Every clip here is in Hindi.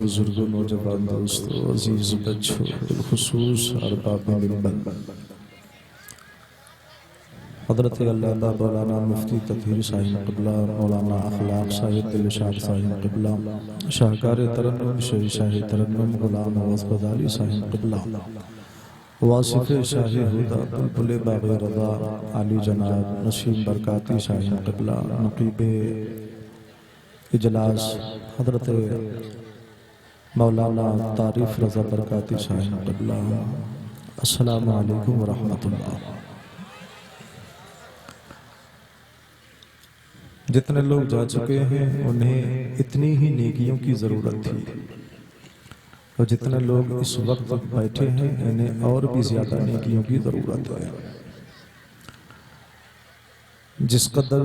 बुजुर्गों, नौजवान दोस्तों, अजीज बच्चों, बिलखुसूस अरबाब मिंबर हज़रत अल्लामा मौलाना मुफ्ती ततहीर साहिब क़िबला, मौलाना अखलाक साहिब दिलशाद साहिब क़िबला, शाहकार तरन्नुम शेख शाही तरन्नुम गुलाम नवाज़ ग़ज़ाली साहिब क़िबला, वासिफ़ शाही हुदा बुलबुल बाग़ रज़ा आली जनाब नसीम बरकाती साहिब क़िबला, नक़ीब इजलास हज़रत मौलाना तारिफ रज़ा बरकाती साहिब क़िबला, अस्सलामु अलैकुम व रहमतुल्लाह। जितने लोग जा चुके हैं उन्हें इतनी ही नेकियों की ज़रूरत थी, और जितने लोग इस वक्त बैठे हैं इन्हें और भी ज़्यादा नेकियों की ज़रूरत है। जिस कदर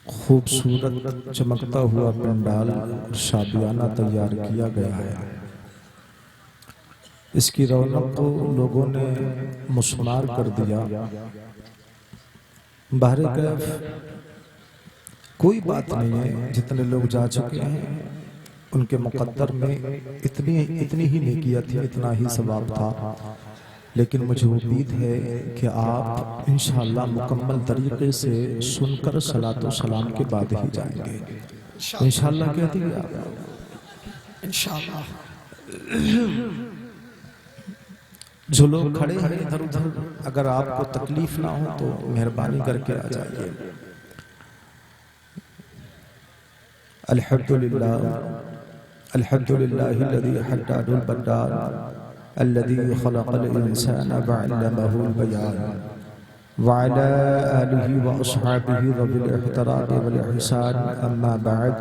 खूबसूरत चमकता हुआ पंडाल शादियाना तैयार किया गया है, इसकी रौनक को लोगों ने मुस्मार कर दिया। बाहर कैफ कोई बात नहीं है, जितने लोग जा चुके हैं उनके मुकद्दर में इतनी ही नेकियां थी, इतना ही सवाब था। लेकिन मुझे उम्मीद है कि आप इंशाअल्लाह मुकम्मल तरीके से सुनकर सलातो सलाम के बाद ही जाएंगे। इंशाअल्लाह कहती है आप इंशाअल्लाह। जो लोग खड़े हैं इधर उधर, अगर आपको तकलीफ ना हो तो मेहरबानी करके आ जाइए। अल्हम्दुलिल्लाह अल्हम्दुलिल्लाहिल्लज़ी हद्दाहुल बद्दार अल्लज़ी खलक़ल इंसाना वअल्लमहुल बयान वअला आलिहि व अस्हाबिहि ज़विल इहतराम वल इहसान, अम्मा बअद,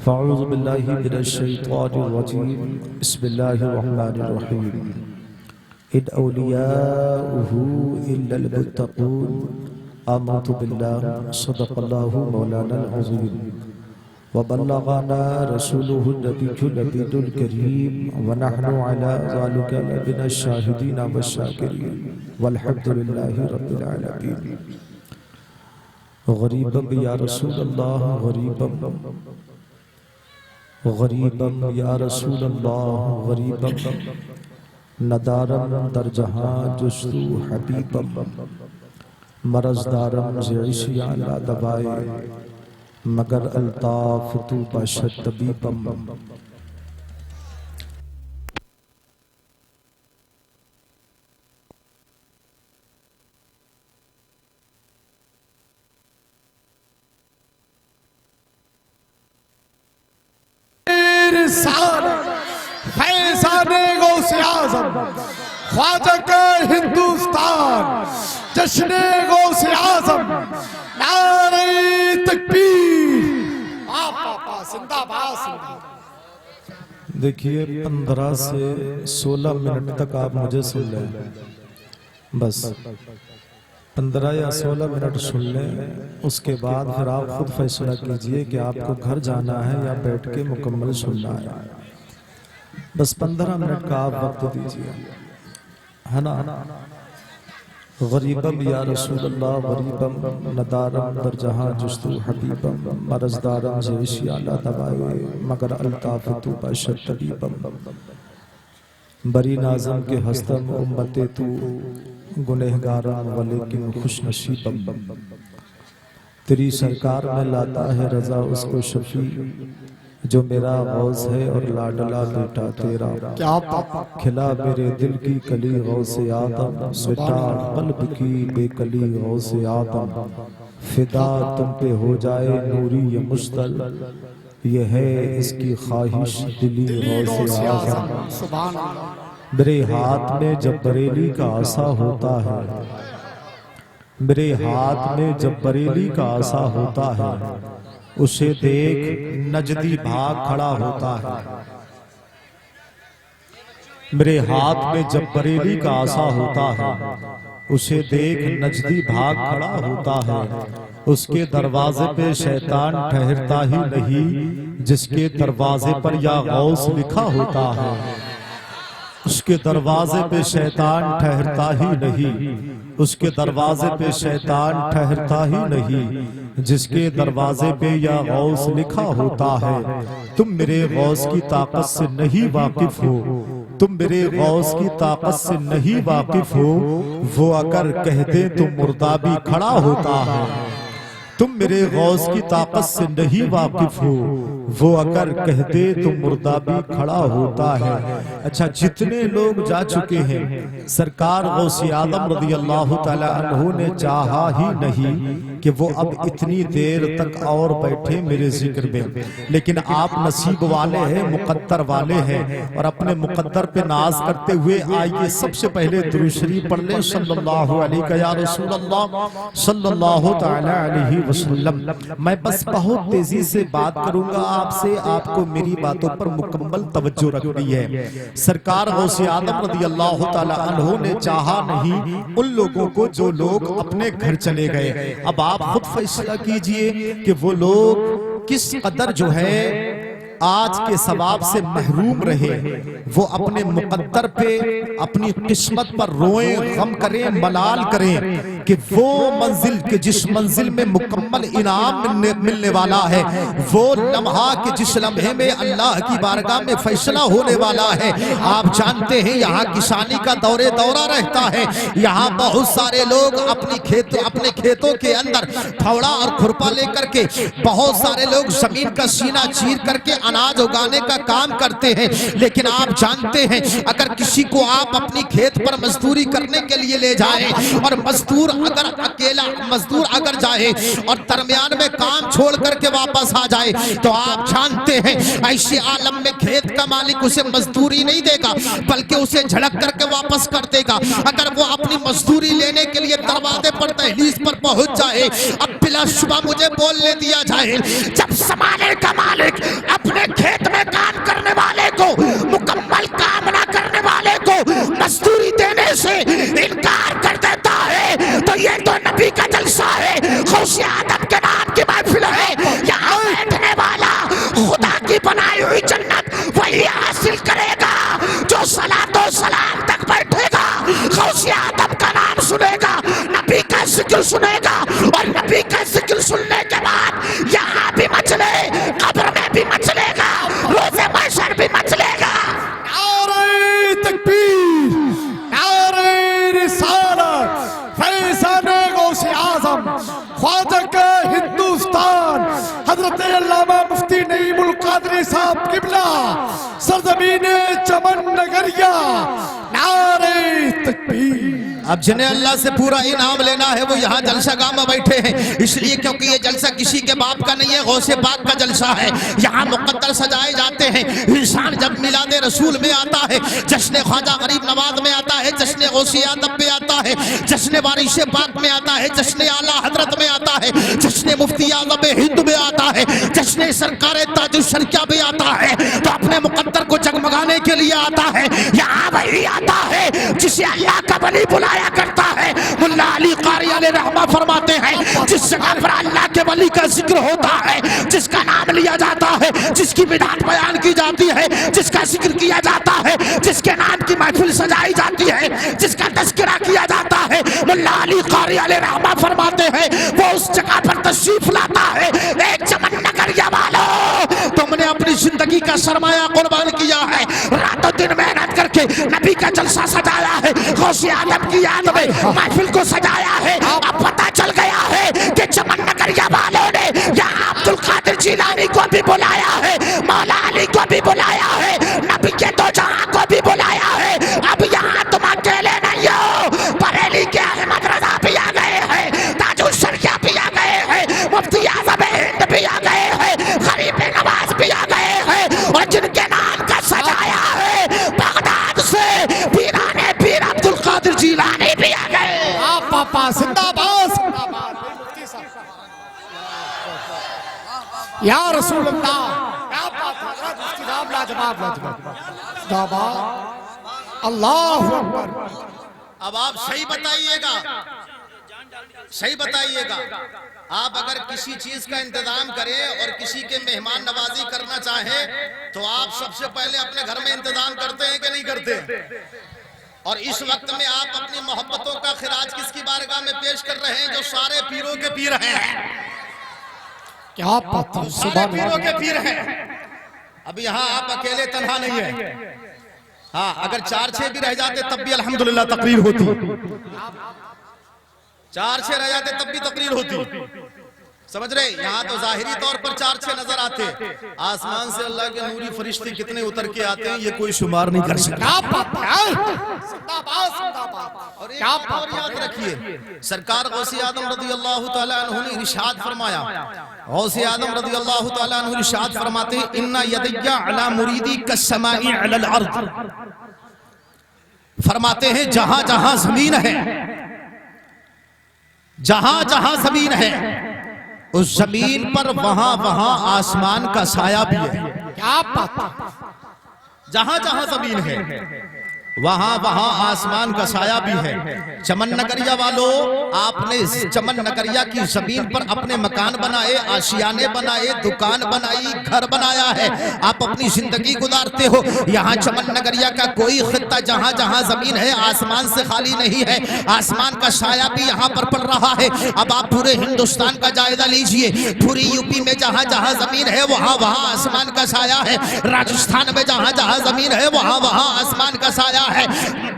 फ़अऊज़ु बिल्लाहि मिनश शैतानिर रजीम, बिस्मिल्लाहिर रहमानिर रहीम। इन औलियाउहु इल्लल मुत्तक़ून, आमनतु बिल्लाहि, सदक़ल्लाहु मौलाना अज़ीम, व बल्लग़ना रसूलुहु नबियुल करीम, व नहनु अला ज़ालिका लमिनश शाहिदीन वश्शाकिरीन, वल्हम्दुलिल्लाहि रब्बिल आलमीन। गरीबम या रसूल अल्लाह, गरीबम या रसूल अल्लाह, गरीबम नदारम दर जहां जुस्तु हबीबम, मरजदारम ज़िशिया ला दवाए, मगर अल्ताफ तू बशत तबीबम। फैज़ाने गौसे आज़म ख्वाजा का हिंदुस्तान, जश्ने गौसे आज़म, नारे तकबीर, आपा जिंदाबाद। देखिए 15 से 16 मिनट तक आप मुझे सुन लें, बस 15 या 16 मिनट सुन लें। उसके बाद फिर आप खुद फैसला कीजिए कि आपको घर जाना है या बैठ के मुकम्मल सुनना है। बस 15 मिनट का आप वक्त दीजिए, है ना। गरीबम या रसूल अल्लाह, गरीबम नदारम दर जहां जुस्तु हबीबम, मरजदारम ज़िशिया ला दवाए, मगर अल्ताफ तू बशत तबीबम। बरी नाज़म के हस्तम उम्मते तू गुनहगारान वलेकिन खुश नसीबम। तेरी सरकार में लाता है रजा उसको शफी, जो मेरा गौस है और लाडला बेटा तेरा। क्या खिला मेरे दिल की कली गौसे आदम, मिटा कल्ब की बेकली गौसे आदम। फिदा तुम पे हो जाए नूरी ये मुश्तल, ये है इसकी ख्वाहिश दिली गौसे आदम। सुभान अल्लाह। मेरे हाथ में जब बरेली का आसा होता है, मेरे हाथ में जब बरेली का आसा होता है, उसे देख नजदी भाग खड़ा होता है। मेरे हाथ में जब बरेली का आसा होता है, उसे देख नजदी भाग खड़ा होता है। उसके दरवाजे पे शैतान ठहरता ही नहीं, जिसके दरवाजे पर या गौस लिखा होता है। उसके दरवाजे पे शैतान ठहरता ही नहीं, उसके दरवाजे पे शैतान ठहरता ही नहीं, जिसके दरवाजे पे या गौस लिखा होता है। तुम मेरे गौस की ताकत से नहीं वाकिफ हो, तुम मेरे गौस की ताकत से नहीं वाकिफ हो, वो अगर कह दे तो मुर्दा भी खड़ा होता है। तुम मेरे गौस की ताकत से नहीं वाकिफ हो, वो अगर कह दे तो मुर्दा भी खड़ा होता है। अच्छा, जितने लोग जा चुके हैं, सरकार गौसे आदम रज़ी अल्लाह ताला अन्हु ने चाहा ही नहीं कि वो अब इतनी देर तक और बैठे मेरे जिक्र में, लेकिन आप नसीब वाले हैं, मुकद्दर वाले हैं, और अपने मुकद्दर पे नाज करते हुए आइए सबसे पहले दुरूद शरीफ पढ़ लें सल्लल्लाहु अलैहि या रसूल अल्लाह सल्लल्लाहु ताला अलैहि वसल्लम। मैं बस बहुत तेजी से बात करूंगा आपसे, आपको मेरी बातों पर मुकम्मल तवज्जो रखनी है। सरकार गौसे आदम रज़ी अल्लाह ताला अन्हु ने चाहा नहीं उन लोगों को जो लोग अपने घर चले गए। अब आप खुद फैसला कीजिए कि वो लोग किस कदर जो है आज के सवाब से महरूम रहे, वो अपने मुकद्दर पे, अपनी किस्मत पर रोएं, गम करें, मलाल करें कि वो मंजिल के जिस मंजिल में मुकम्मल इनाम मिलने वाला है, वो लम्हा के जिस लम्हे में अल्लाह की बारगाह में फैसला होने वाला है। आप जानते हैं यहाँ किसानी का दौरा रहता है, यहाँ बहुत सारे लोग अपने खेतों के अंदर फावड़ा और खुरपा लेकर के बहुत सारे लोग जमीन का सीना चीर करके अनाज उगाने का काम करते हैं। लेकिन आप जानते हैं अगर किसी को आप अपनी खेत पर मजदूरी करने के लिए ले जाएं और मजदूर अगर अकेला मजदूर अगर जाए और दरमियान में काम छोड़ करके वापस आ जाए, तो आप जानते हैं ऐसे आलम में खेत का मालिक उसे मजदूरी नहीं देगा, बल्कि उसे झड़क करके वापस कर देगा। अगर वो अपनी मजदूरी लेने के लिए दरवाजे पर, दहलीज पर पहुंच जाए, अब बिलाशुबा मुझे बोलने दिया जाए, जब समाने का मालिक अपने खेत में काम करने वाले को, मुकम्मल काम ना करने वाले को मजदूरी देने से इनकार कर देता है, तो ये तो नबी का जलसा है, गौसे आदम के नाम की महफिल है। यहाँ बैठने वाला खुदा की बनाई हुई जन्नत वही हासिल करेगा जो सलातो सलाम तक बैठेगा, गौसे आदम का नाम सुनेगा, नबी का जिक्र सुनेगा, और नबी का जिक्र सुनने के बाद यहाँ भी मचले, कब्र में भी मचलेगा, रोज़े महशर भी मचलेगा। नारे तकबीर, नारे रिसालत, फैज़ाने गौसे आज़म, ख्वाजा का हिंदुस्तान, हजरत अल्लामा मुफ्ती नईमुल कादरी साहब किबला, सरजमीने चमन नगरिया, नारे तकबीर। अब जिन्हें अल्लाह से पूरा इनाम लेना है वो यहाँ जलसा गाह में बैठे हैं, इसलिए क्योंकि ये जलसा किसी के बाप का नहीं है, गौसे पाक का जलसा है। यहाँ मुकद्दर सजाए जाते हैं। इंसान जब मिलादे रसूल में आता है, जश्न ख्वाजा गरीब नवाज में आता है, जश्न गौसे आदम में आता है, जश्न वारिश पाक में आता है, जश्न आला हजरत में आता है, जश्न मुफ्ती आज़म हिंद में आता है, जश्न सरकार ताजुल शर्किया में आता है, तो अपने मुकद्दर को जगमगाने के लिए आता है। यहाँ वही आता है जिसे अल्लाह का वली बुलाया करता है। मुल्ला अली कारी अलैहि रहमा फरमाते हैं, जिस जगह पर अल्लाह के वली का जिक्र होता है, जिसका नाम लिया जाता है, जिसकी बिदात बयान की जाती है, जिसका जिक्र किया जाता है, जिसके नाम की महफिल सजाई जाती है, जिसका तज़किरा किया जाता है, मुल्ला अली कारी अलैहि रहमा फरमाते हैं वो उस जगह पर तशरीफ लाता है। एक चमन नगरिया वालों, तुमने अपनी जिंदगी का सरमाया कुर्बान किया है, रातों दिन मेहनत करके नबी का जलसा सजाया है, गौसे आदम की याद में महफिल को सजाया है। अब पता चल गया है कि चमन नगरिया वालों ने यहाँ अब्दुल कादिर जिलानी को भी बुलाया है, मौला अली को भी बुलाया है, नबी के दो जहां को भी बुलाया है। अब यहाँ तुम अकेले नहीं हो, बरेली के अहमद रजा भी आ गए हैं, ताजुल शर्किया भी आ गए हैं, मुफ्ती आज़म हिंद भी आ गए हैं, गरीब नवाज भी आ गए हैं, और जिनके नाम का सजाया है बगदाद से पीराने पीर अब्दुल कादिर जिलानी भी आ गए। आप पापा जिंदाबाद, या रसूल अल्लाह, क्या बात है हज़रत, मुफ्ती साहब लाजवाब लाजवाब, जिंदाबाद, अल्लाहु अकबर। अब आप सही बताइएगा, सही बताइएगा, आप अगर किसी चीज का इंतजाम करें और किसी के मेहमान नवाजी करना चाहें, तो आप सबसे पहले अपने घर में इंतजाम करते हैं कि नहीं करते? और इस वक्त में आप अपनी मोहब्बतों का खिराज किसकी बारगाह में पेश कर रहे हैं? जो सारे पीरों के पीर हैं, क्या बात है, सारे पीरों के पीर हैं। अब यहाँ आप अकेले तन्हा नहीं है। हाँ, अगर 4-6 भी रह जाते तब भी अल्हम्दुलिल्लाह तकरीर होती, 4-6 रह जाते तब भी तकरीर होती। समझ रहे? यहाँ तो जाहिरी तौर पर 4-6 नजर आते, आसमान से अल्लाह के नूरी फरिश्ते कितने उतर के आते हैं ये कोई शुमार नहीं कर सकता। और एक बात और याद रखिए, सरकार गौसे आदम रज़ियल्लाहु ताला अन्हु ने इरशाद फरमाया, गौसे आदम रज़ियल्लाहु ताला अन्हु इरशाद फरमाते हैं, इन्ना यदय्या अला मुरीदी कस्समाई अलल अर्द। फरमाते हैं जहां जहां जमीन है, जहां जहां जमीन है, उस जमीन पर वहां वहां आसमान का साया भी है। क्या बात, जहां जहां जमीन है वहां वहां आसमान का साया भी है। चमन नगरिया वालों, आपने चमन नगरिया की जमीन पर अपने मकान बनाए, आशियाने बनाए, दुकान बनाई, घर बनाया है, आप अपनी जिंदगी गुजारते हो। यहाँ चमन नगरिया का कोई खित्ता जहां जहां जमीन है आसमान से खाली नहीं है, आसमान का साया भी यहाँ पर पड़ रहा है। अब आप पूरे हिंदुस्तान का जायजा लीजिए, पूरी यूपी में जहां जहां जमीन है वहां वहां आसमान का साया है, राजस्थान में जहां जहां जमीन है वहां वहां आसमान का साया है,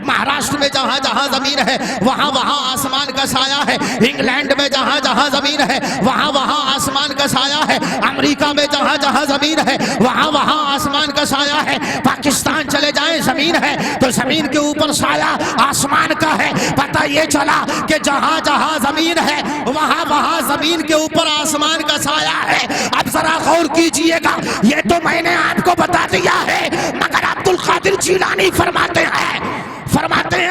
महाराष्ट्र में जहां जहां जमीन है वहां वहां आसमान का साया है, इंग्लैंड में जहां जहां जमीन है वहां वहां आसमान का साया है, अमेरिका में जहां जहां जमीन है वहां वहां आसमान का साया है, पाकिस्तान चले जाएं जमीन है तो जमीन के ऊपर साया आसमान का है। पता ये चला कि जहां जहां जमीन है वहां वहां जमीन के ऊपर आसमान का साया है। अब जरा गौर कीजिएगा, ये तो मैंने आपको बता दिया है, मगर अब्दुल कादिर जिलानी फरमाते हैं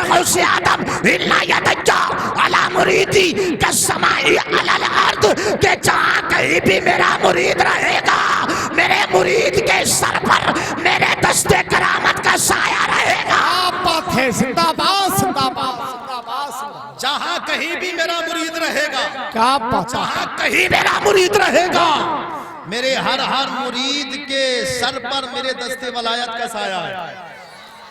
गौसे आदम इन्ना यदय्या अला मुरीदी कस्समाई अलल अर्द, के जहां कहीं भी मेरा मुरीद रहेगा मेरे मुरीद के सर पर मेरे दस्ते करामत का साया रहेगा। बात है, जिंदाबाद जिंदाबाद जिंदाबाद। जहां कहीं भी मेरा मुरीद रहेगा, क्या बात, जहां कहीं मेरा मुरीद रहेगा मेरे हर हर मुरीद के सर पर मेरे दस्ते वलायत का साया है।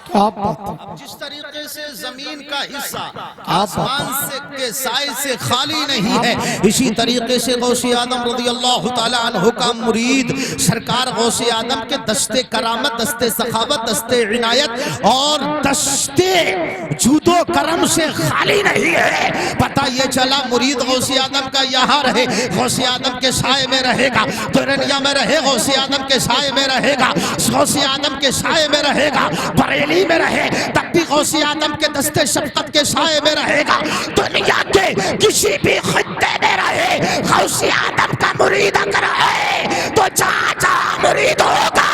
क्या बात। अब जिस तरीके से जमीन का हिस्सा आसमान से के साए से खाली नहीं है, इसी तरीके से गौसे आदम रज़ियल्लाहु ताला अन्हु का मुरीद सरकार गौसे आदम के दस्ते करामत, दस्ते सखावत, दस्ते इनायत और दस्ते जूदो करम से खाली नहीं है। पता ये चला मुरीद गौसे आदम का यहाँ रहे, गौसे आदम के साए में रहेगा, तुरनिया में रहे गौसे आदम के साए में रहेगा, गौसे आदम के साए में रहेगा, बरेली में रहे तब भी गौसे आदम के दस्ते शफकत के साए में रहेगा, दुनिया के किसी भी खित्ते में रहे गौसे आदम का मुरीद अगर है तो जहां जहां मुरीद होगा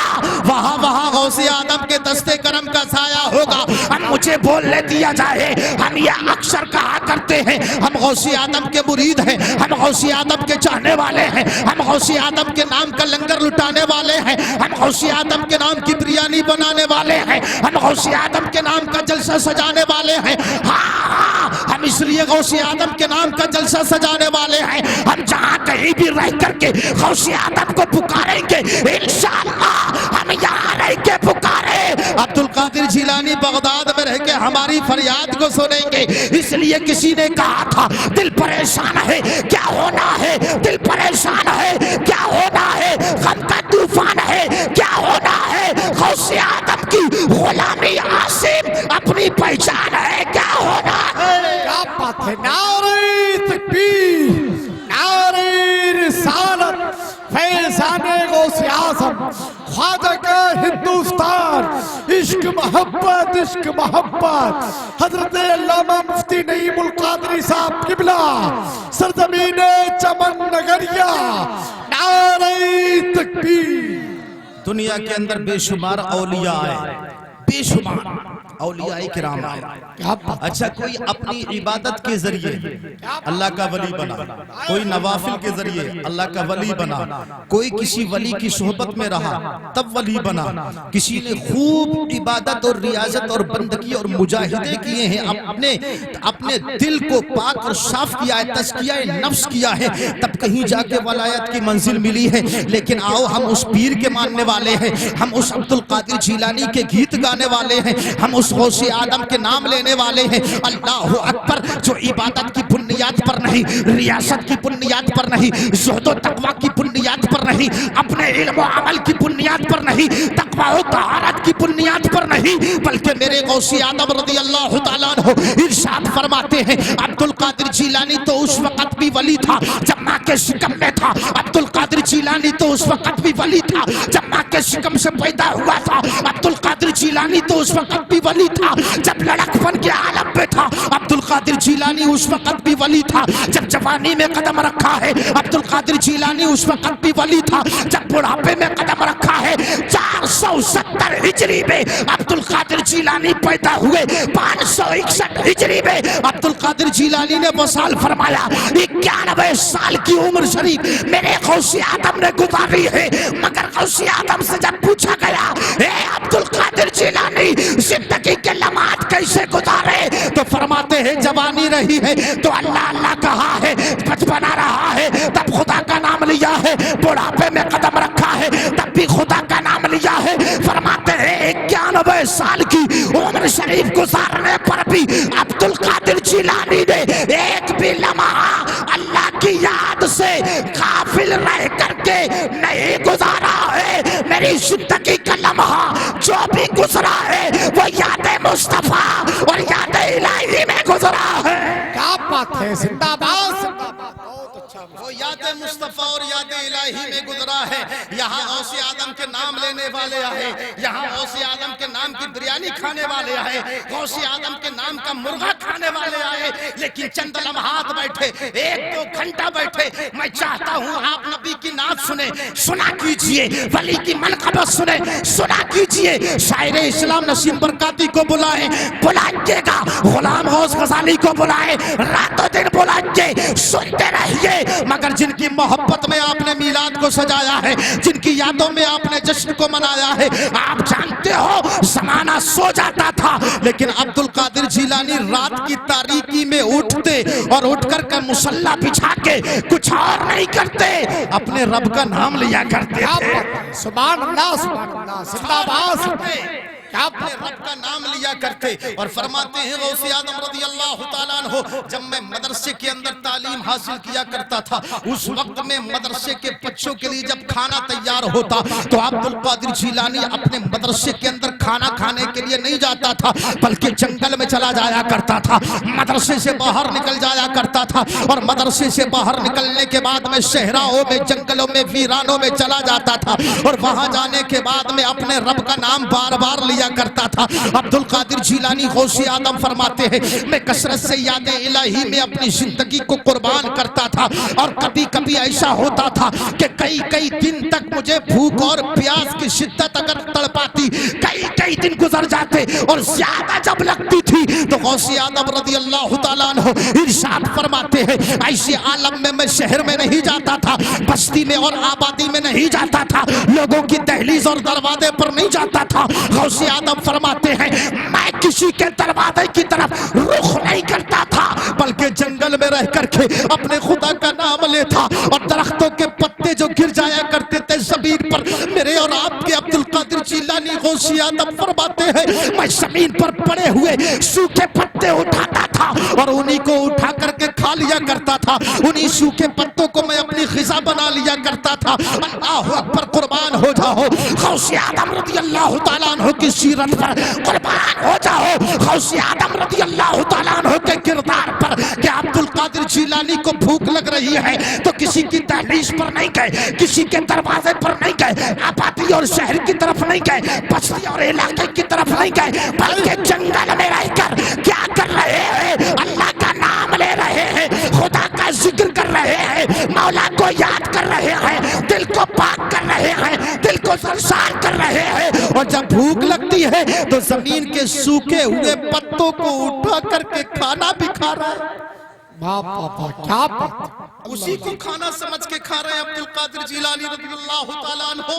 वहां वहां गौसे आदम के दस्ते करम का साया होगा। अब मुझे बोलने दिया जाए, हम ये अक्सर कहा करते हैं हम गौसे आदम के मुरीद हैं, हम गौसे आदम के चाहने वाले हैं, हम गौसे आदम के नाम का लंगर लुटाने वाले हैं, हम गौसे आदम के नाम की बिरयानी बनाने वाले हैं, हम गौसे आदम के नाम का जलसा सजाने वाले हैं। हाँ, हम इसलिए गौसे आदम के नाम का जलसा सजाने वाले हैं, हम जहां कहीं भी रह करके गौसे आदम को पुकारेंगे इंशाअल्लाह, हम यहाँ रह के पुकारे अब्दुल कादिर जिलानी बगदाद में रह के हमारी फरियाद को सुनेंगे। इसलिए किसी ने कहा था दिल परेशान है क्या होना है, दिल परेशान है क्या होना है, गम का तूफान है क्या होना है, गौसे आदम की गुलामी आसिम अपनी पहचान है क्या होना है। क्या बात है, नारे तकबीर, नारे रिसालत, फैज़ाने गौसे आज़म, ख्वाजा का हिंदुस्तान, इश्क मोहब्बत, इश्क मोहब्बत, हजरत अल्लामा मुफ्ती नईमुल कादरी साहब किबला, सरजमीने चमन नगरिया, नारे तकबीर। दुनिया के अंदर बेशुमार औलिया आए, बेशुमार औलिया किराम आए। अच्छा, कोई अपनी इबादत के जरिए अल्लाह का वली बना, कोई नवाफिल के जरिए अल्लाह का वली बना, कोई किसी वली की सोहबत में रहा तब वली बना, किसी ने खूब इबादत और रियाजत और बंदगी और मुजाहिदे किए हैं, अपने दिल को पाक और साफ किया है, तज़किया नफ्स किया है, तब कहीं जाके वलायत की मंजिल मिली है। लेकिन आओ हम उस पीर के मानने वाले हैं, हम उस अब्दुल कादिर जिलानी के गीत गाने वाले हैं, हम उस उस गौसे आदम के नाम लेने वाले हैं। अल्लाह अकबर, जो इबादत की बुनियाद पर नहीं, रियासत की बुनियाद पर नहीं, ज़ुहद और तकवा की बुनियाद पर नहीं, अपने इल्म और अमल की बुनियाद पर नहीं, तकवा और तहारत की बुनियाद पर नहीं, बल्कि मेरे गौसे आदम रज़ी अल्लाह तआला अन्हु इरशाद फरमाते हैं, अब्दुल कादिर जिलानी तो उस वक्त भी वली था जब माँ के शिकम में था। अब्दुल कादिर जिलानी तो उस वक्त भी वली था जब माँ के शिकम से पैदा हुआ था। अब्दुल कादिर जिलानी तो उस वक्त भी वली था जब लड़कपन के आलम में था। अब्दुल कादिर जिलानी उस वक्त भी वली था जब जवानी में कदम रखा है। अब्दुल कादिर जिलानी उस वक्त भी वली था जब बुढ़ापे में कदम रखा है। 470 हिजरी में अब्दुल कादिर जिलानी पैदा हुए। 561 हिजरी में अब्दुल कादिर जिलानी ने वसाल फरमाया। 91 साल की उम्र शरीफ मेरे गौसे आदम ने गुजारी है। मगर गौसे आदम से जब पूछा गया, ए अब्दुल कादिर जिलानी जिंदगी के लम्हात कैसे गुजारे, तो फरमाते हैं जवानी रही है तो अल्लाह अल्लाह कहा है, बचपना रहा है तब खुदा का नाम लिया है, बुढ़ापे में कदम रखा है तब भी खुदा का नाम लिया है। फरमाते हैं 91 साल की उम्र शरीफ गुजारने पर भी अब्दुल कादिर जिलानी ने एक भी लम्हा अल्लाह की याद से काफिल रह करके नहीं गुजारा है। मेरी जिंदगी का लम्हा जो भी गुजरा है वो याद मुस्तफा और याद इलाही में गुजरा है। क्या बात है, जिंदाबाद जिंदाबाद, बहुत अच्छा। वो याद मुस्तफा और याद इलाही में गुजरा है। यहाँ गौसे आदम के नाम लेने वाले आए, यहाँ गौसे आदम के नाम की बिरयानी खाने वाले आए, गौसे आदम के नाम का मुर्गा खाने वाले आए, लेकिन चंद लम्हात बैठे, 1-2 घंटा बैठे। मैं चाहता हूँ आप नबी की नात सुने, सुना कीजिए, वली की मनक़बत सुने, सुना कीजिए। शायर इस्लाम नसीम बरकाती को बुलाए, बुलाइएगा। गुलाम गौस गजाली को बुलाए, रातों दिन बुलाइए, सुनते रहिए। मगर जिनकी मोहब्बत में आपने मीलाद को सजाया है, जिनकी यादों में आपने जश्न को मनाया है, आप जानते हो ज़माना सो जाता था लेकिन अब्दुल कादिर जिलानी रात की तारीकी में उठते और उठकर के मुसल्ला बिछा के कुछ और नहीं करते, अपने रब का नाम लिया करते थे। सुभान अल्लाह, सुभान अल्लाह, जिंदाबाद। क्या अपने रब का नाम लिया करते। और फरमाते हैं गौसे आदम रज़ी अल्लाह तआला अन्हु, जब मैं मदरसे के अंदर तालीम हासिल किया करता था, उस वक्त में मदरसे के बच्चों के लिए जब खाना तैयार होता तो अब्दुल कादिर जिलानी अपने मदरसे के अंदर खाना खाने के लिए नहीं जाता था, बल्कि जंगल में चला जाया करता था। मदरसे से बाहर निकल जाया करता था और मदरसे से बाहर निकलने के बाद में सहराओं में, जंगलों में, वीरानों में चला जाता था और वहां जाने के बाद में अपने रब का नाम बार बार लिया करता था। अब्दुल कादिर जिलानी गौसे आदम फरमाते हैं, मैं कसरत से याद इलाही में अपनी जिंदगी को कुर्बान करता था और कभी कभी ऐसा होता था कि कई कई दिन तक मुझे भूख और प्यास की शिद्दत अगर तड़पाती, कई कई दिन गुजर जाते और ज्यादा जब लगती थी तो गौसे आदम रज़ी अल्लाह तआला अन्हु इरशाद फरमाते हैं, ऐसे आलम में मैं शहर में नहीं जाता था, बस्ती में और आबादी में नहीं जाता था, लोगों की दहलीज और दरवाजे पर नहीं जाता था। गौसे आदम फरमाते हैं, मैं किसी के दरवाजे की तरफ रुख नहीं करता था, बल्कि जंगल में रह करके अपने खुदा का नाम लेता और दरख्तों के पत्ते जो गिर जाया करते थे जमीन पर, मेरे और आपके अब्दुल कादिर जिलानी गौसे आदम फरमाते हैं, मैं जमीन पर पड़े हुए सूखे पत्ते उठाता था और उन्हीं को उठा करके खा लिया करता था। उन्हीं सूखे पत्तों को मैं अपनी ग़िज़ा बना लिया करता था। अल्लाह अकबर, कुर्बान हो जाओ गौसे आदम रज़ी अल्लाह तआला अन्हु की सीरत पर, कुर्बान हो जाओ गौसे आदम रज़ी अल्लाह तआला अन्हु के किरदार पर कि अब्दुल कादिर जिलानी को भूख लग रही है तो किसी की दहलीज पर नहीं गए, किसी के दरवाजे पर नहीं गए, आबादी और शहर की तरफ नहीं गए, बस्ती और इलाके की तरफ नहीं गए, बल्कि जंगल में रहकर क्या कर रहे हैं? अल्लाह का नाम ले रहे हैं, खुदा का जिक्र कर रहे हैं, मौला को याद कर रहे हैं, दिल को पाक कर रहे हैं, दिल को सरसार कर रहे हैं। और जब भूख लगती है तो जमीन के सूखे हुए पत्तों को उठा करके खाना भी खा रहा है। बाप बाप, क्या बात। उसी को खाना समझ के खा रहे हैं अब्दुल कादिर जिलानी रज़ियल्लाहु ताला अन्हु।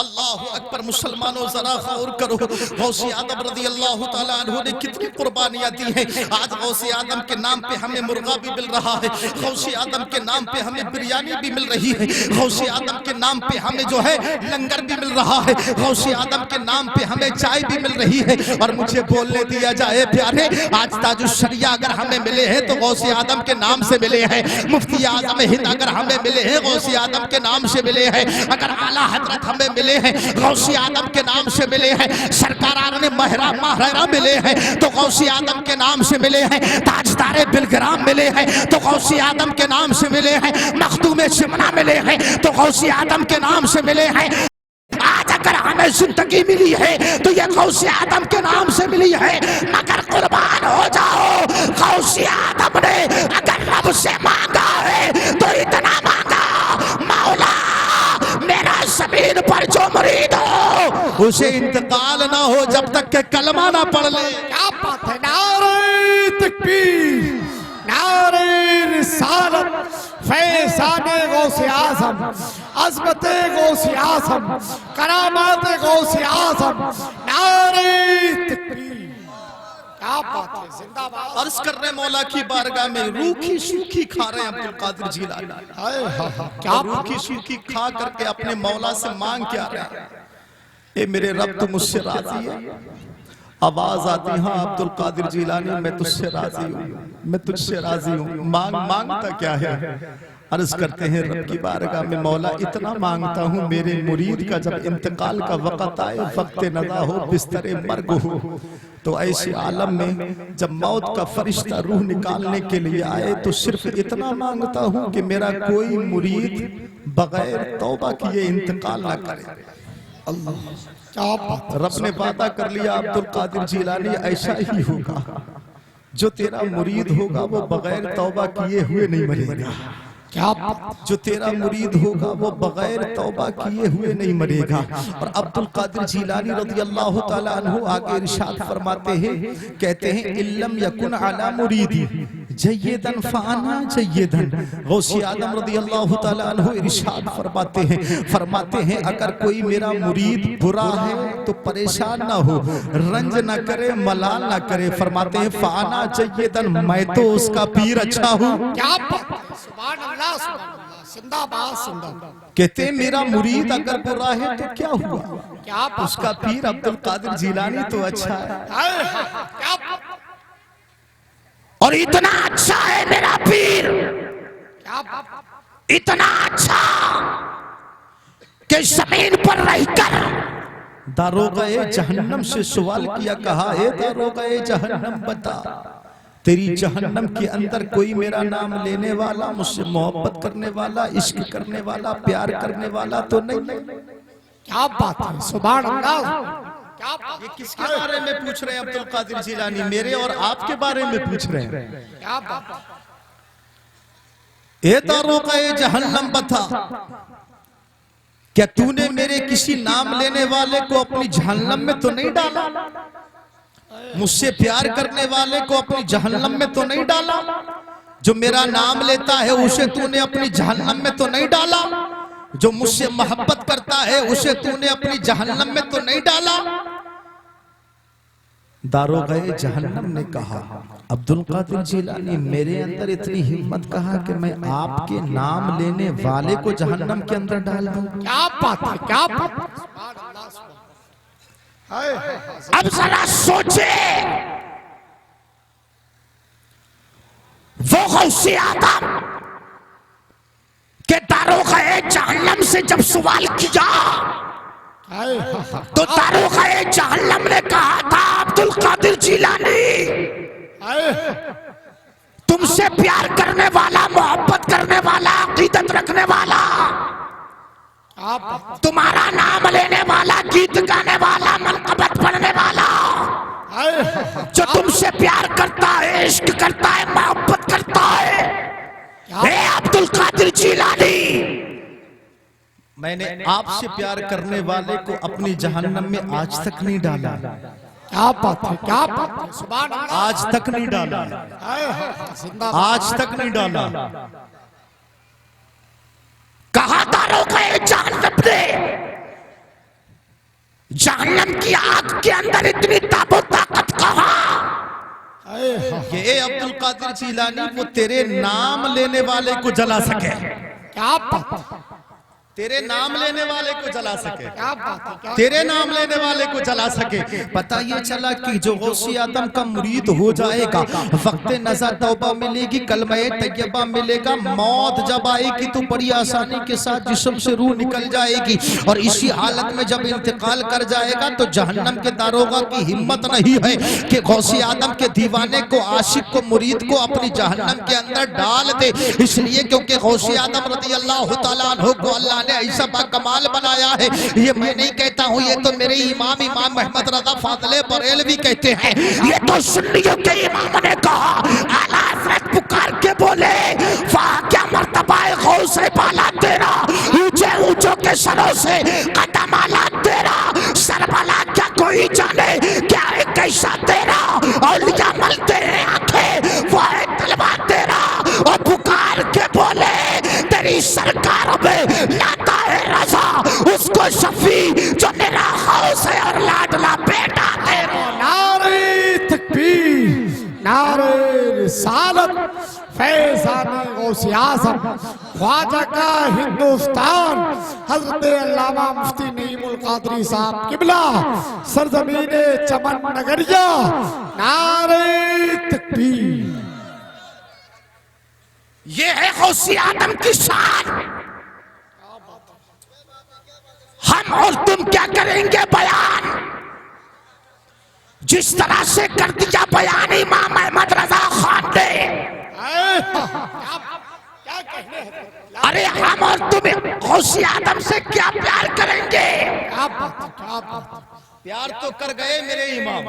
अल्लाहु अकबर मुसलमानों, जरा गौर करो गौसे आदम रज़ियल्लाहु ताला अन्हु ने कितनी कुर्बानियां दी हैं। आज गौसे आदम के नाम पे हमें मुर्गा भी मिल रहा है, गौसे आदम के नाम पे हमें बिरयानी भी मिल रही है, गौसे आदम के नाम पे हमें जो है लंगर भी मिल रहा है, गौसे आदम के नाम पे हमें चाय भी मिल रही है। और मुझे बोलने दिया जाए प्यारे, आज ताजुश शरिया अगर हमें मिले हैं तो गौसे आदम के नाम से मिले हैं। मुफ्ती आजम हिंद अगर हमें मिले हैं गौसे आदम के नाम से मिले हैं। अगर आला हजरत हमें मिले हैं गौसे आदम के नाम से मिले हैं। सरकार ने महरा मिले हैं तो गौसे आदम के नाम से मिले हैं। ताजदारे बिलग्राम मिले हैं तो गौसे आदम के नाम से मिले हैं। मखदूम शिमला मिले हैं तो गौसे आदम के नाम से मिले हैं। आज अगर हमें जिंदगी मिली है तो ये गौसे आदम के नाम से मिली है। मगर कुर्बान हो जाओ, गौसे आदम ने अगर रब से मांगा है तो इतना मांगा, मौला मेरा जमीन पर जो मुरीद हो उसे इंतकाल ना हो जब तक के कलमा ना पढ़ ले। क्या बात है, नारे तकबीर, नारे रिसालत, फैज़ाने गौसे आज़म, अज़मते गौसे आज़म, करामाते गौसे आज़म, नारे तकबीर। क्या बात है, जिंदाबाद। अर्ज कर रहे मौला की बारगाह में रूखी सूखी खा रहे हैं अब्दुल कादिर जिलानी। क्या रूखी सूखी खा करके अपने मौला से मांग क्या रहे हैं? ए मेरे रब तू मुझसे राजी है? आवाज आती, हाँ अब्दुल कादिर जिलानी मैं तुझसे राजी हूँ, मैं तुझसे राजी हूँ। मांगता क्या है? अर्ज करते हैं रब की बारगाह में, मौला इतना मांगता हूँ मेरे मुरीद का जब इंतकाल का वक़्त आए, वक्त नज़ा हो, बिस्तरे मर्ग हो, तो ऐसे आलम में जब मौत का फरिश्ता रूह निकालने के लिए आए तो सिर्फ इतना मांगता हूँ कि मेरा कोई मुरीद बगैर तौबा किए इंतकाल ना करे। अल्लाह, रब ने वादा कर लिया अब्दुल कादिर जिलानी ऐसा ही होगा, जो तेरा मुरीद होगा वो बगैर तौबा किए हुए नहीं मरेगा। क्या जो तेरा मुरीद होगा वो बगैर तौबा किए हुए नहीं मरेगा। और अब्दुल कादिर जिलानी रज़ियल्लाहु ताला अन्हु आगे इरशाद फरमाते हैं, कहते हैं इल्लम यकुन अला मुरीदी जय्यदन फाना जय्यदन। गौसे आदम रज़ियल्लाहु ताला अन्हु इरशाद फरमाते हैं अगर कोई मेरा मुरीद बुरा है तो परेशान ना हो, रंज ना करे, मलाल ना करे। फरमाते हैं फाना जय्यदन, मैं तो उसका पीर अच्छा हूँ। क्या सुभान अल्लाह, सुभान अल्लाह, जिंदाबाद जिंदाबाद। कहते हैं मेरा मुरीद अगर बुरा है तो क्या हुआ, क्या उसका पीर अब्दुल कादिर जिलानी तो अच्छा है। क्या और इतना अच्छा है मेरा पीर, इतना अच्छा कि जमीन पर रहकर दारोगा जहन्नम से सवाल किया, कहा है दारोगा जहन्नम बता तेरी जहन्नम के अंदर कोई मेरा नाम लेने वाला, मुझसे मोहब्बत करने वाला, इश्क करने वाला, प्यार करने वाला तो नहीं? क्या बात है, सुभान अल्लाह। ये किसके बारे में पूछ रहे हैं अब्दुल कादिर जिलानी? मेरे और आपके बारे में पूछ रहे हैं। क्या बात? ए दारोगा जहन्नम बता, क्या तूने मेरे किसी नाम लेने वाले को अपनी जहन्नम में तो नहीं डाला? मुझसे प्यार करने वाले को अपनी जहन्नम में तो नहीं डाला? जो मेरा नाम लेता है उसे तूने अपनी जहन्नम में तो नहीं डाला? जो मुझसे मोहब्बत करता है उसे तूने अपनी जहन्नम में तो नहीं डाला? दारोगा जहन्नम ने कहा, अब्दुल कादिर जिलानी मेरे अंदर इतनी हिम्मत कहा कि मैं आपके नाम लेने वाले को जहन्नम के अंदर डाल दूं? क्या बात है, क्या बात है, सुभान अल्लाह, सुभान। अब जरा सोचे, वो गौसे आदम के दारोगा जहन्नम से जब सवाल किया तो दारोगा जहन्नम ने कहा था, अब्दुल कादिर जिलानी तुमसे प्यार करने वाला, मोहब्बत करने वाला, अकीदत रखने वाला, तुम्हारा नाम लेने वाला, गीत गाने वाला, मनकबत पढ़ने वाला, जो तुमसे प्यार करता है, इश्क करता है, मोहब्बत करता है, हे अब्दुल कादिर जिलानी, मैंने आपसे प्यार करने वाले को अपनी जहन्नम में आज तक नहीं डाला। क्या बात है, क्या बात है, सुभान अल्लाह। आज तक नहीं डाला, आज तक नहीं डाला। कहा दारोगा जहन्नम ने, जहन्नम की आग के अंदर इतनी ताबो ताकत कहा। ये अब्दुल कादिर जिलानी वो तेरे नाम लेने वाले को जला सके, क्या बात, तेरे नाम लेने वाले को जला सके, क्या बात है, क्या तेरे नाम लेने वाले को जला सके। पता ये चला कि जो गौसे आदम का मुरीद हो जाएगा, वक्त नज़र तौबा मिलेगी, कलमा तैयबा मिलेगा, मौत जब आएगी तो बड़ी आसानी के साथ जिस्म से रूह निकल जाएगी, और इसी हालत में जब इंतकाल कर जाएगा तो जहन्नम के दारोगा की हिम्मत नहीं है कि गौसे आदम के दीवाने को, आशिक को, मुरीद को अपनी जहन्नम के अंदर डाल दे। इसलिए क्योंकि गौसे आदम रज़ी अल्लाह तआला अन्हु को अल्लाह ने ऐसा कमाल बनाया है। ये मैं नहीं कहता हूँ, ये तो मेरे इमाम मोहम्मद रज़ा फाज़िले बरेलवी कहते हैं। ये तो सुन्नियों के इमाम ने कहा। आला हज़रत पुकार के बोले, वाह क्या मर्तबा है गौसे बाला तेरा, ऊंचे ऊंचों के सरों से कदम आला तेरा, सरबला क्या कोई जाने, क्या है कैसा तेरा, औलिया मल तेरे आंखें, वो है तलवा तेरा। और पुकार के बोले, तेरी सरकार में लाता है रजा उसको शफी जो मेरा हौस है और लाडला बेटा तेरा। नारे तकबीर, नारे रिसालत, फैज़ाने गौसे आज़म, ख्वाजा का हिंदुस्तान, हज़रत अल्लामा मुफ्ती नईमुल क़ादरी साहब किबला, सरज़मीने चमन नगरिया, नारे तकबीर। ये है गौसे आदम की शान। हम और तुम क्या करेंगे बयान, जिस तरह से कर दिया बयान इमाम अहमद रजा खान ने। अरे हम और तुम गौसे आदम से क्या प्यार करेंगे, क्या बात, क्या बात, प्यार तो कर गए मेरे इमाम।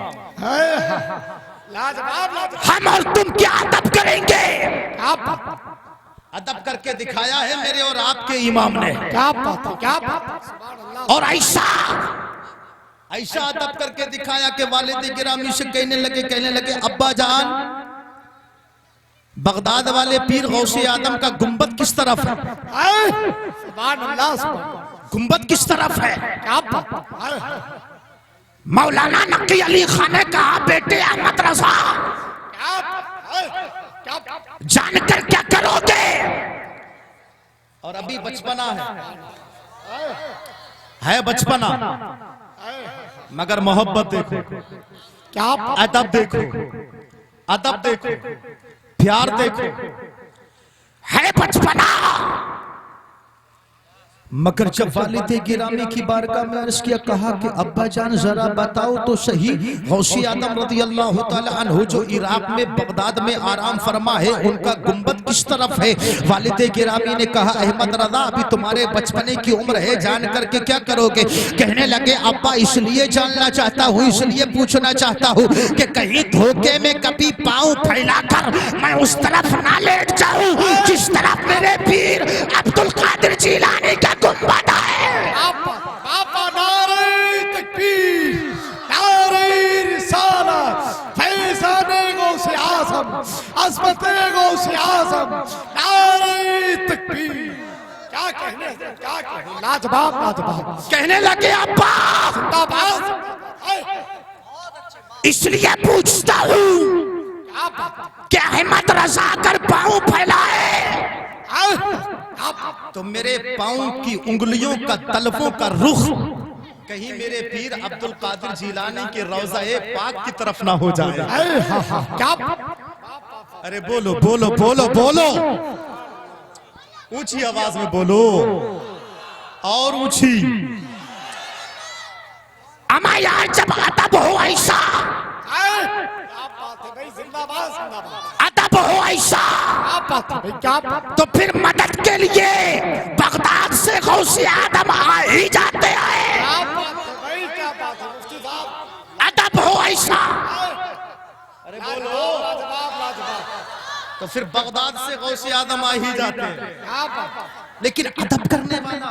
लाजवाब, लाजवाब, हम और तुम क्या अदब करेंगे, क्या बात, अदब करके दिखाया है मेरे और आपके इमाम ने। क्या बात है, क्या बात। और ऐसा ऐसा अदब करके दिखाया कि वालिद गिरामी से कहने लगे अब्बा जान, बगदाद वाले पीर गौसे आदम का गुंबद किस तरफ है, सुभान अल्लाह, सुभान, गुंबद किस तरफ है। क्या बात, मौलाना नकी अली खान ने कहा, बेटे अहमद रजा जानकर क्या करोगे। और अभी बचपना है बचपना, मगर मोहब्बत देखो, क्या अदब देखो, अदब देखो, प्यार देखो, है बचपना। मगर जब वालिद गिरामी की बारगाह में अर्ज किया, कहा कि अब्बा जान जरा बताओ तो सही, गौसे आदम रज़ी अल्लाह तआला अन्हु जो इराक में बगदाद में आराम फरमा है, उनका गुंबद किस तरफ है। वालिद गिरामी ने कहा, अहमद रज़ा अभी तुम्हारे बचपने की उम्र है, जान करके क्या करोगे। कहने लगे, अब्बा इसलिए जानना चाहता हूँ, इसलिए पूछना चाहता हूँ कि कहीं धोखे में कभी पाँव फैलाकर मैं उस तरफ ना लेट जाऊं जिस तरफ मेरे पीर अब्दुल कादिर जिलानी का गुंबद है। पापा, नारे तकबीर, नारे रिसालत, फैज़ाने गौसे आज़म, अज़मते गौसे आज़म, नारे तकबीर। क्या कहने, क्या कहने, लाजवाब, लाजवाब। कहने लगे, अब्बा इसलिए पूछता हूँ कि अहमद रजा अगर पाँव फैलाए तो मेरे पाँव की उंगलियों का, तलवों का रुख कहीं मेरे पीर अब्दुल कादिर जिलानी के रौज़ा-ए पाक की तरफ ना हो जाए। क्या, अरे बोलो बोलो बोलो बोलो, ऊंची आवाज में बोलो, और ऊंची। अमा यार जब अदब हो ऐसा, अदब हो ऐसा, क्या, तो फिर मदद के लिए बगदाद से गौसे आदम आ ही जाते हैं। अदब हो ऐसा, अरे बोलो, तो फिर बगदाद से गौसे आदम आ ही जाते हैं। लेकिन अदब करने वाला,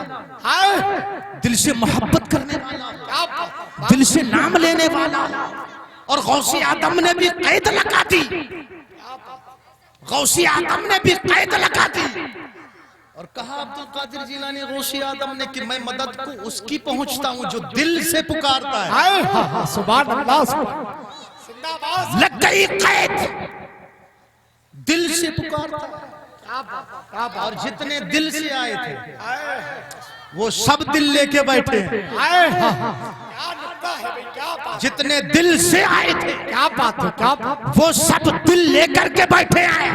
दिल से मोहब्बत करने वाला, दिल से नाम लेने वाला, और गौसे आदम ने भी कैद लगा दी, गौसे आदम ने भी कैद लगा दी। और कहा अब्दुल कादिर जिलानी गौसे आदम ने कि मैं मदद को उसकी पहुंचता हूं जो दिल से पुकारता है। आए सुभान अल्लाह जिंदाबाद। लग गई कैद, दिल से पुकारता है। क्या बात, क्या बात। और जितने दिल से आए थे वो सब दिल लेके बैठे हैं। आए क्या नुक्ता है भाई, क्या बात, जितने दिल से आए थे क्या बात है, क्या बात। वो सब दिल लेकर के बैठे हैं,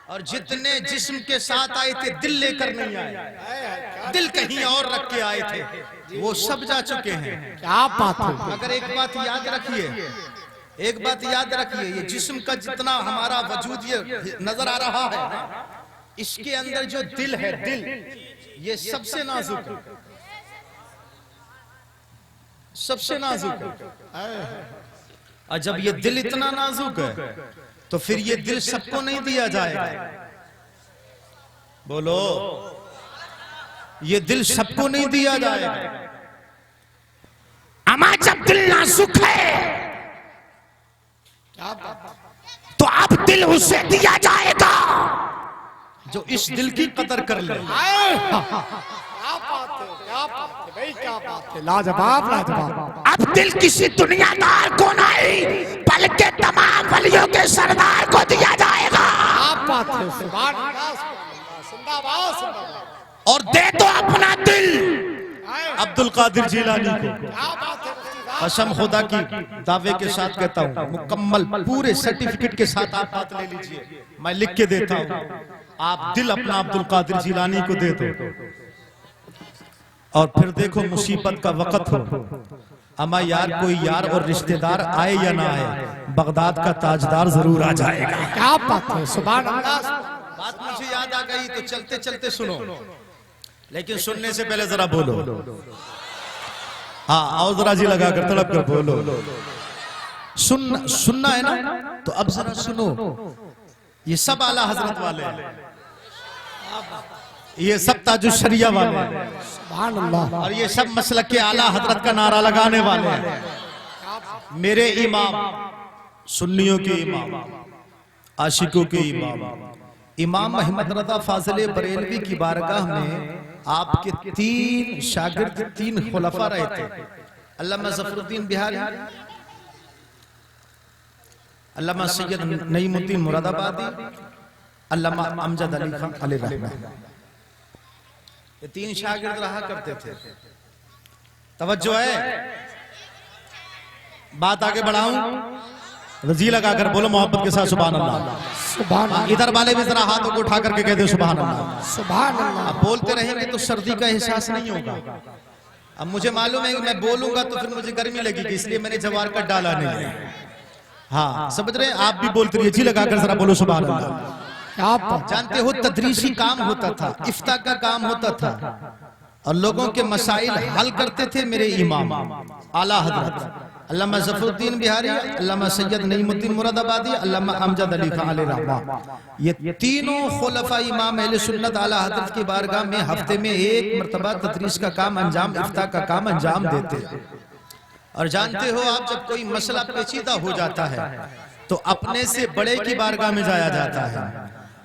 और जितने जिस्म के साथ आए थे दिल लेकर नहीं आए, दिल कहीं और रख के आए थे, वो सब जा चुके हैं। क्या बात है। मगर एक बात याद रखिए, एक बात याद रखिए, ये जिस्म का जितना हमारा वजूद ये नजर आ रहा है ना, इसके अंदर जो दिल है, दिल ये सबसे नाजुक है, सबसे नाजुक है। और जब ये दिल इतना नाजुक है तो फिर ये दिल सबको नहीं दिया जाएगा। बोलो, ये दिल सबको नहीं दिया जाएगा। अमा जब दिल नाजुक है क्या बात, तो अब दिल उसे दिया जाएगा जो इस दिल की कदर कर ले। क्या बात है, क्या बात है भाई, क्या बात है। लाजवाब, लाजवाब। अब दिल किसी दुनियादार को नहीं बल्कि तमाम वलियों के सरदार को दिया जाएगा। क्या बात है, सुभान अल्लाह, जिंदाबाद, जिंदाबाद। और दे दो अपना दिल अब्दुल कादिर जिलानी को। क्या बात है। कसम खुदा की दावे के साथ कहता हूँ, मुकम्मल पूरे सर्टिफिकेट के साथ आप बात ले लीजिए, मैं लिख के देता हूँ। आप दिल अपना अब्दुल कादिर जिलानी को दे दो, और फिर देखो मुसीबत का वक्त हो, अमा यार कोई यार और रिश्तेदार आए या ना आए, बगदाद का ताजदार जरूर आ जाएगा। क्या बात है, सुभान अल्लाह। बात मुझे याद आ गई तो चलते चलते सुनो, लेकिन सुनने से पहले जरा बोलो। हाँ, आओ जरा जी लगा कर तड़प कर बोलो। सुनना है ना, तो अब जरा सुनो। ये सब आला हजरत वाले हैं, ये सब ताजुश शरिया वाले हैं, सुभान अल्लाह। और ये सब मसलक के आला हजरत का नारा लगाने वाले हैं। मेरे इमाम, सुन्नियों के इमाम, आशिकों के इमाम, इमाम अहमद रजा फाजिल बरेलवी की बारगाह में आपके 3 शागिर्द, 3 खुलफा रहे थे। अल्लामा ज़फरुद्दीन बिहारी, अल्लामा सैयद नईमुद्दीन मुरादाबादी, अल्लामा अमजद अली खान अलैहि रहमत। ये 3 शागिर्द रहा करते थे। तवज्जो है, बात आगे बढ़ाऊं, रजी लगाकर बोलो मोहब्बत के साथ सुभान अल्लाह। सुभान अल्लाह, इधर वाले भी जरा हाथों को उठा करके कहते सुभान अल्लाह। सुभान अल्लाह। अब बोलते रहेंगे तो सर्दी का एहसास नहीं होगा। अब मुझे मालूम है कि मैं बोलूंगा तो फिर मुझे गर्मी लगेगी, इसलिए मैंने जवार कट डाला नहीं है। हाँ, समझ रहे हैं? आप भी बोलते रहिए, जी लगाकर जरा बोलो सुभान अल्लाह। क्या बात। जानते हो, तदरीसी काम होता था, इफ्ता का काम होता था, और लोगों के मसाइल हल करते थे मेरे इमाम आला हजरत अल्लामा ज़फरुद्दीन बिहारी, अल्लामा सैयद नईमुद्दीन मुरादाबादी, अल्लामा अमजद अली खान अलैहि रहमत। ये तीनों खुलफा इमाम अहले सुन्नत आला हजरत की बारगाह में हफ्ते में 1 मरतबा तदरीस का काम अंजाम, इफ्ता का काम अंजाम देते। और जानते हो, आप जब कोई मसला पेचीदा हो जाता है तो अपने से बड़े की बारगाह में जाया जाता है,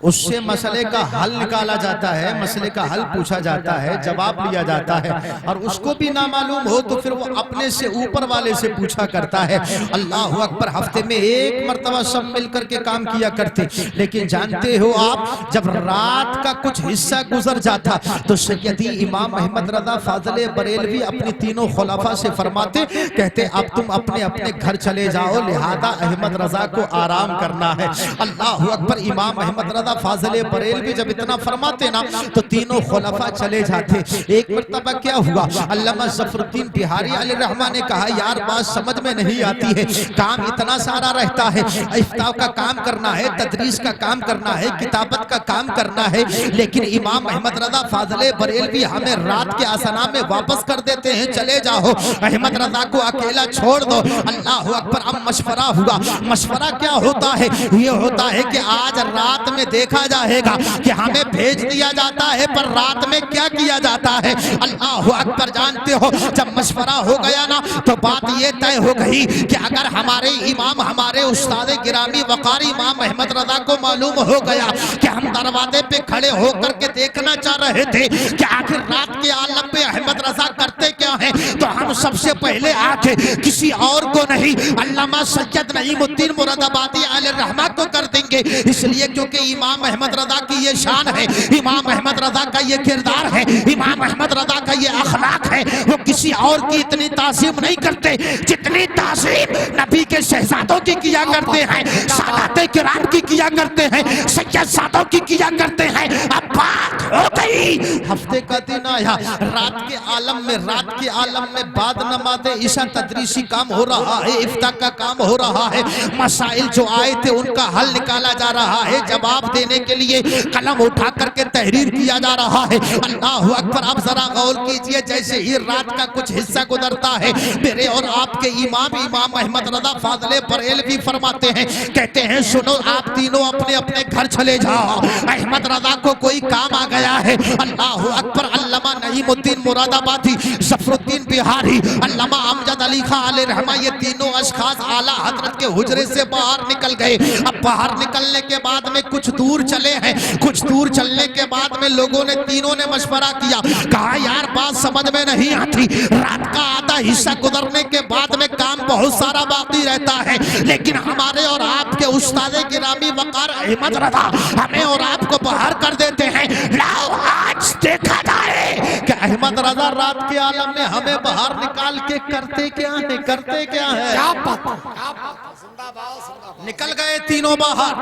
उससे मसले का हल निकाला जाता है, मसले का हल पूछा जाता है, जवाब लिया जाता है, और उसको भी ना मालूम हो तो फिर वो अपने से ऊपर वाले से पूछा करता है। अल्लाह अकबर। हफ्ते में 1 मरतबा सब मिलकर के काम किया करते। लेकिन जानते हो आप, जब रात का कुछ हिस्सा गुजर जाता तो सैयदी इमाम अहमद रजा फाजिल बरेलवी अपनी तीनों खुलाफा से फरमाते, कहते अब तुम अपने अपने घर चले जाओ, लिहाजा अहमद रजा को आराम करना है। अल्लाह अकबर। इमाम अहमद रजा फाजिल बरेलवी जब इतना फरमाते ना तो तीनों खुलफा चले जाते। एक मरतबा क्या हुआ, अल्लामा ज़फरुद्दीन बिहारी अलैहि रहमत ने कहा, यार बात समझ में नहीं आती है, काम इतना सारा रहता है, इफ्ता का काम करना है, तदरीस का काम करना है, किताबत का काम करना है, लेकिन इमाम अहमद रजा फाजिल बरेलवी हमें रात के आसना में वापस कर देते हैं, चले जाओ, अहमद रजा को अकेला छोड़ दो। अल्लाह अकबर। अब मशवरा हुआ। मशवरा क्या होता है? ये होता है कि आज रात में देखा जाएगा कि हमें भेज दिया जाता है, पर रात में क्या किया जाता है। अल्लाह अकबर। जानते हो जब मशवरा हो गया ना तो बात ये तय हो गई कि अगर हमारे इमाम, हमारे उस्ताद गिरामी वकार इमाम अहमद रजा को मालूम हो गया कि हम दरवाजे पे खड़े होकर के देखना चाह रहे थे कि आखिर रात के आलम पे अहमद रजा करते क्या है, तो हम सबसे पहले आके किसी और को नहीं, अल्लामा सैयद नईमुद्दीन मुरादाबादी अलैहि रहमा को कर देंगे। इसलिए क्योंकि इमाम अहमद रजा की ये शान है, इमाम अहमद रजा का ये किरदार है, इमाम अहमद रजा का ये अखलाक है। वो किसी और की इतनी तासीम नहीं करते जितनी तासीम नबी के शहजादों की किया करते हैं, सादाते किराम की किया करते हैं, सैयद सादों की किया करते हैं। अब बात हो गई, हफ्ते का दिन आया, रात के आलम में बाद नमाज़े इशा तदरीसी काम हो रहा है, इफ्ता का काम हो रहा है, मसाइल जो आए थे उनका हल निकाला जा रहा है, जवाब देने के लिए कलम उठा करके तहरीर किया जा रहा है। अल्लाह अकबर। आप जरा गौर कीजिए, जैसे ही रात का कुछ हिस्सा गुजरता है, मेरे और आपके इमाम अहमद रजा फाज़ले बरेलवी फरमाते हैं, कहते हैं सुनो आप तीनों अपने अपने घर चले जाओ, अहमद रजा को कोई काम आ गया है। अल्लाह अकबर। अल्लामा नईमुद्दीन मुरादाबादी, ज़फरुद्दीन बिहारी, अल्लामा अमजद अली खां अलैहि रहमा, ये तीनों अशखास आला हजरत के हुजरे से बाहर निकल गए। अब बाहर निकलने के बाद में कुछ दूर चले हैं, कुछ दूर चलने के बाद में लोगों ने, तीनों ने मशवरा किया, कहा यार बात समझ में नहीं आती, रात का आधा हिस्सा गुजरने के बाद में काम बहुत सारा बाकी रहता है, लेकिन हमारे और आपके उस्ताद गिरामी वकार अहमद रजा हमें और आपको बाहर कर देते हैं। लाओ आज देखा जाए कि अहमद रजा रात के आलम में हमें बाहर निकाल के करते क्या है, करते क्या है। क्या बात है, क्या बात है, जिंदाबाद जिंदाबाद। निकल गए तीनों बाहर,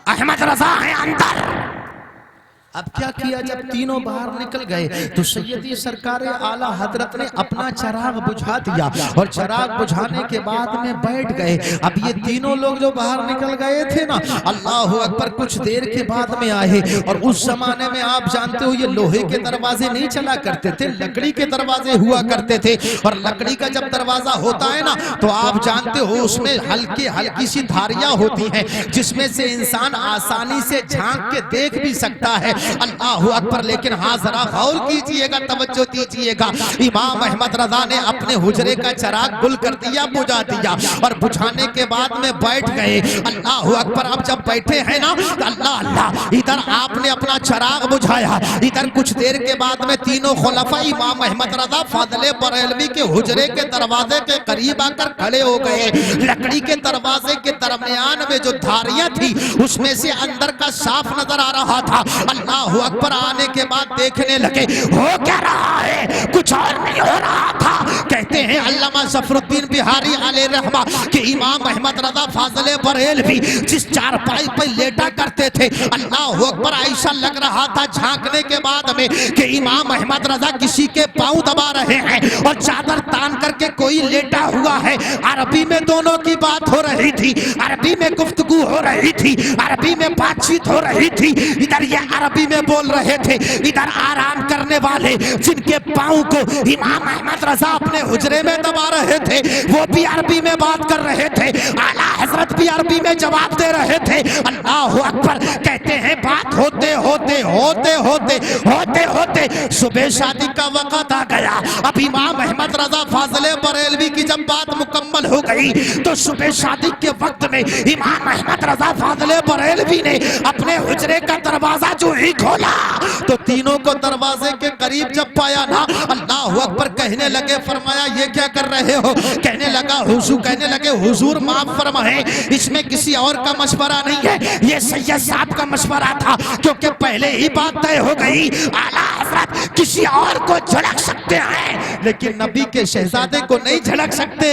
अहमद रजा है अंदर। अब क्या किया, जब तीनों बाहर निकल गए तो सैयदी सरकार आला हजरत ने अपना चराग बुझा दिया और चराग बुझाने के बाद में बैठ गए। अब ये तीनों लोग जो बाहर निकल गए थे ना, अल्लाह अकबर, कुछ देर के बाद में आए। और उस जमाने में आप जानते हो ये लोहे के दरवाजे नहीं चला करते थे, लकड़ी के दरवाजे हुआ करते थे। और लकड़ी का जब दरवाजा होता है ना तो आप जानते हो उसमें हल्की सी धारियां होती हैं जिसमें से इंसान आसानी से झांक के देख भी सकता है। अल्लाह अकबर। लेकिन हाँ जरा गौर कीजिएगा, तवज्जो दीजिएगा, इमाम अहमद रजा ने अपने हुजरे का चराग गुल कर दिया, बुझा दिया और बुझाने के बाद में बैठ गए। अल्लाह अकबर। अब जब बैठे हैं ना अल्लाह अल्लाह, इधर आपने अपना चराग बुझाया, इधर कुछ देर के बाद में तीनों खुलफा इमाम अहमद रजा फाज़ले बरेलवी के हुजरे के दरवाजे के करीब आकर खड़े हो गए। लकड़ी के दरवाजे के दरमियान में जो धारियां थी उसमें से अंदर का साफ नजर आ रहा था। अल्लाह अकबर। आने के बाद देखने लगे हो क्या रहा है, कुछ और नहीं हो रहा था। कहते हैं अल्लामा ज़फरुद्दीन बिहारी अलैहि रहमा कि इमाम अहमद रजा फाज़ले बरेलवी जिस चारपाई पर लेटा करते थे, अल्लाह अकबर, ऐसा लग रहा था झांकने के बाद में कि इमाम अहमद रजा किसी के पांव दबा रहे हैं और चादर तान करके कोई लेटा हुआ है। अरबी में दोनों की बात हो रही थी, अरबी में गुफ्तगू हो रही थी, अरबी में बातचीत हो रही थी। इधर ये अरबी में बोल रहे थे, इधर आराम करने वाले जिनके पांव को इमाम अहमद रजा अपने हुजरे में दबा रहे थे वो भी अरबी में बात कर रहे थे, आला हजरत भी अरबी में जवाब दे रहे थे। अल्लाह अकबर। कहते हैं बात होते होते होते होते होते होते सुबह शादी का वक्त आ गया। अब इमाम अहमद रजा फाज़ले बरेलवी की जब बात मुकम्मल हो गई तो सुबह शादी के वक्त में इमाम अहमद रजा फाज़ले बरेलवी ने अपने हुजरे का दरवाजा जो ही खोला तो तीनों को दरवाजे के करीब जब पाया ना, अल्लाह अकबर, कहने लगे, फरमाया ये क्या कर रहे हो। कहने लगे हुजूर माफ फरमाए, इसमें किसी और का मशवरा नहीं है, ये सैयद साहब का मशवरा था, क्योंकि पहले ही बात तय हो गई आला हजरत किसी और को झड़क सकते हैं लेकिन नबी के शहजादे को नहीं झड़क सकते।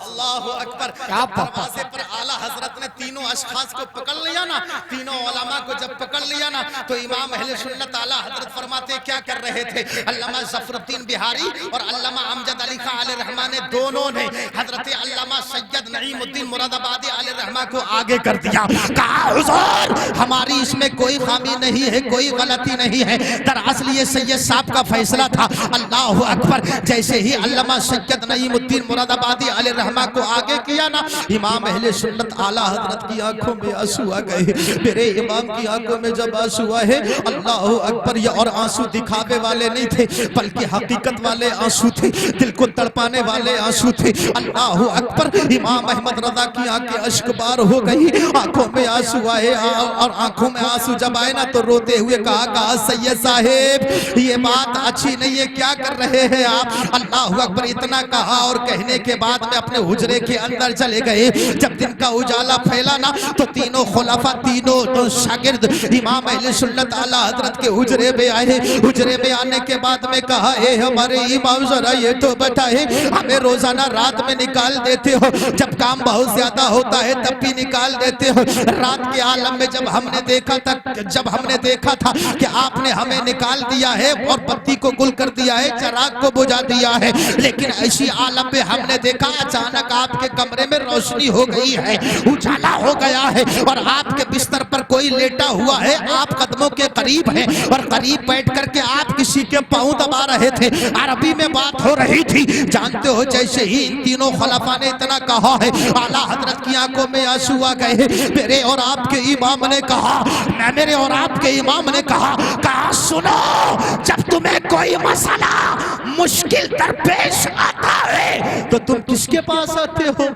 अल्लाह अकबर। दरवाजे पर आला हजरत ने तीनों अशखास को पकड़ लिया ना, तीनों उलमा को जब पकड़ लिया ना तो इमाम अहले सुन्नत आला हजरत फरमाते क्या कर रहे थे, अल्लामा ज़फरुद्दीन बिहारी और अल्लामा अमजद अली खां अलैहि रहमा ने दोनों ने हजरत अल्लामा सैयद नईमुद्दीन मुरादाबादी अलैहि रहमा को आगे कर दिया। कहा हुजूर हमारी इसमें कोई खामी नहीं है, कोई गलती नहीं है, दरअसल ये सैयद साहब का फैसला था। अल्लाह अकबर। जैसे ही अल्लामा सैयद नईमुद्दीन मुरादाबादी अलैहि रहमा को आगे किया ना, इमाम अहले सुन्नत आला हजरत की आंखों में आंसू आ गए। मेरे इमाम की आंखों में जब आंसू आए, अल्लाह अकबर, ये और आंसू दिखावे वाले नहीं थे बल्कि हकीकत वाले आंसू थे, दिल को तड़पाने वाले आंसू थे। अल्लाह अकबर, इमाम अहमद रजा की आंखें अश्कबार हो गई, आंखों में आंसू आए। और आंखों में आंसू जब आए ना तो रोते हुए कहा सैयद साहेब ये बात अच्छी नहीं है, क्या कर रहे हैं आप। अल्लाह अकबर, इतना कहा और कहने के बाद में अपने हुजरे के अंदर चले गए। जब दिन का उजाला फैला ना तो तीनों खुलाफा, तीनों शागिर्द इमाम अहले सुन्नत आला हजरत के हुजरे में आए। हुजरे में आने के बाद में कहा, ए हमारे इमाम जरा ये तो बताए, हमें रोजाना रात में निकाल देते हो, जब काम बहुत ज्यादा होता है तब भी निकाल देते हो। रात के आलम में जब हमने देखा था कि आपने हमें निकाल दिया है और बत्ती को गुल कर दिया है, चिराग को बुझा दिया है, लेकिन ऐसी आलम में हमने देखा अचानक आपके कमरे में रोशनी हो गई है, उजाला हो गया है और आपके बिस्तर पर कोई लेटा हुआ है, आप कदमों के करीब हैं और करीब बैठ करके आप किसी के पांव दबा रहे थे। अरबी में बात हो रही थी। जानते हो, जैसे ही इन तीनों खलीफा ने इतना कहा है, आला हजरत की आंखों में आंसू आ गए। मेरे और आपके इमाम ने कहा सुनो, जब तुम्हें कोई मसला मुश्किल दरपेश आता है तो तुम किसके पास आते हो?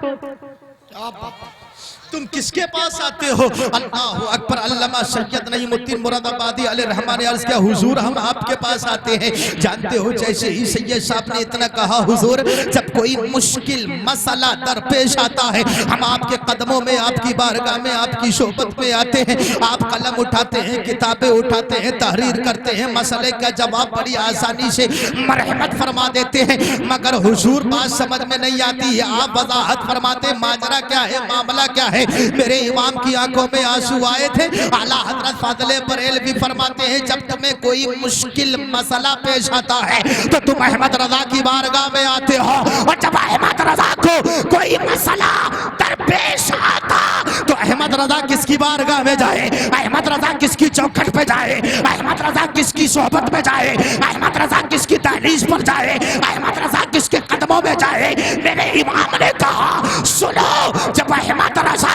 तुम किसके पास आते हो? अल्लाह अकबर। अल्लामा सैयद नईमुद्दीन मुरादाबादी अलैहि रहमान ने अर्ज किया, हुजूर हम आपके पास आते हैं। जानते हो, जैसे ही सैयद साहब ने इतना कहा, हुजूर जब कोई मुश्किल मसला दरपेश आता है हम आपके कदमों में, आपकी बारगाह में, आपकी सोबत में आते हैं। आप कलम उठाते हैं, किताबें उठाते हैं, तहरीर करते हैं, मसले का जवाब बड़ी आसानी से मरहमत फरमा देते हैं। मगर हुजूर बात समझ में नहीं आती है, आप वजाहत फरमाते, माजरा क्या है, मामला क्या है। मेरे इमाम की आंखों में आंसू आए थे। आला हजरत फाज़िले बरेलवी फरमाते हैं, जब तुम्हें कोई मुश्किल मसला पेश आता है तो तुम अहमद रजा की बारगाह में आते हो, और जब अहमद रजा को कोई मसला दरपेश आता तो अहमद रजा किसकी बारगाह में जाए? अहमद रजा किसकी चौखट पे जाए? अहमद रजा किसकी सोहबत में जाए? अहमद रजा किसकी दहलीज पर जाए? अहमद रजा किसके कदमों में जाए? मेरे इमाम ने कहा, सुनो, जब अहमद रजा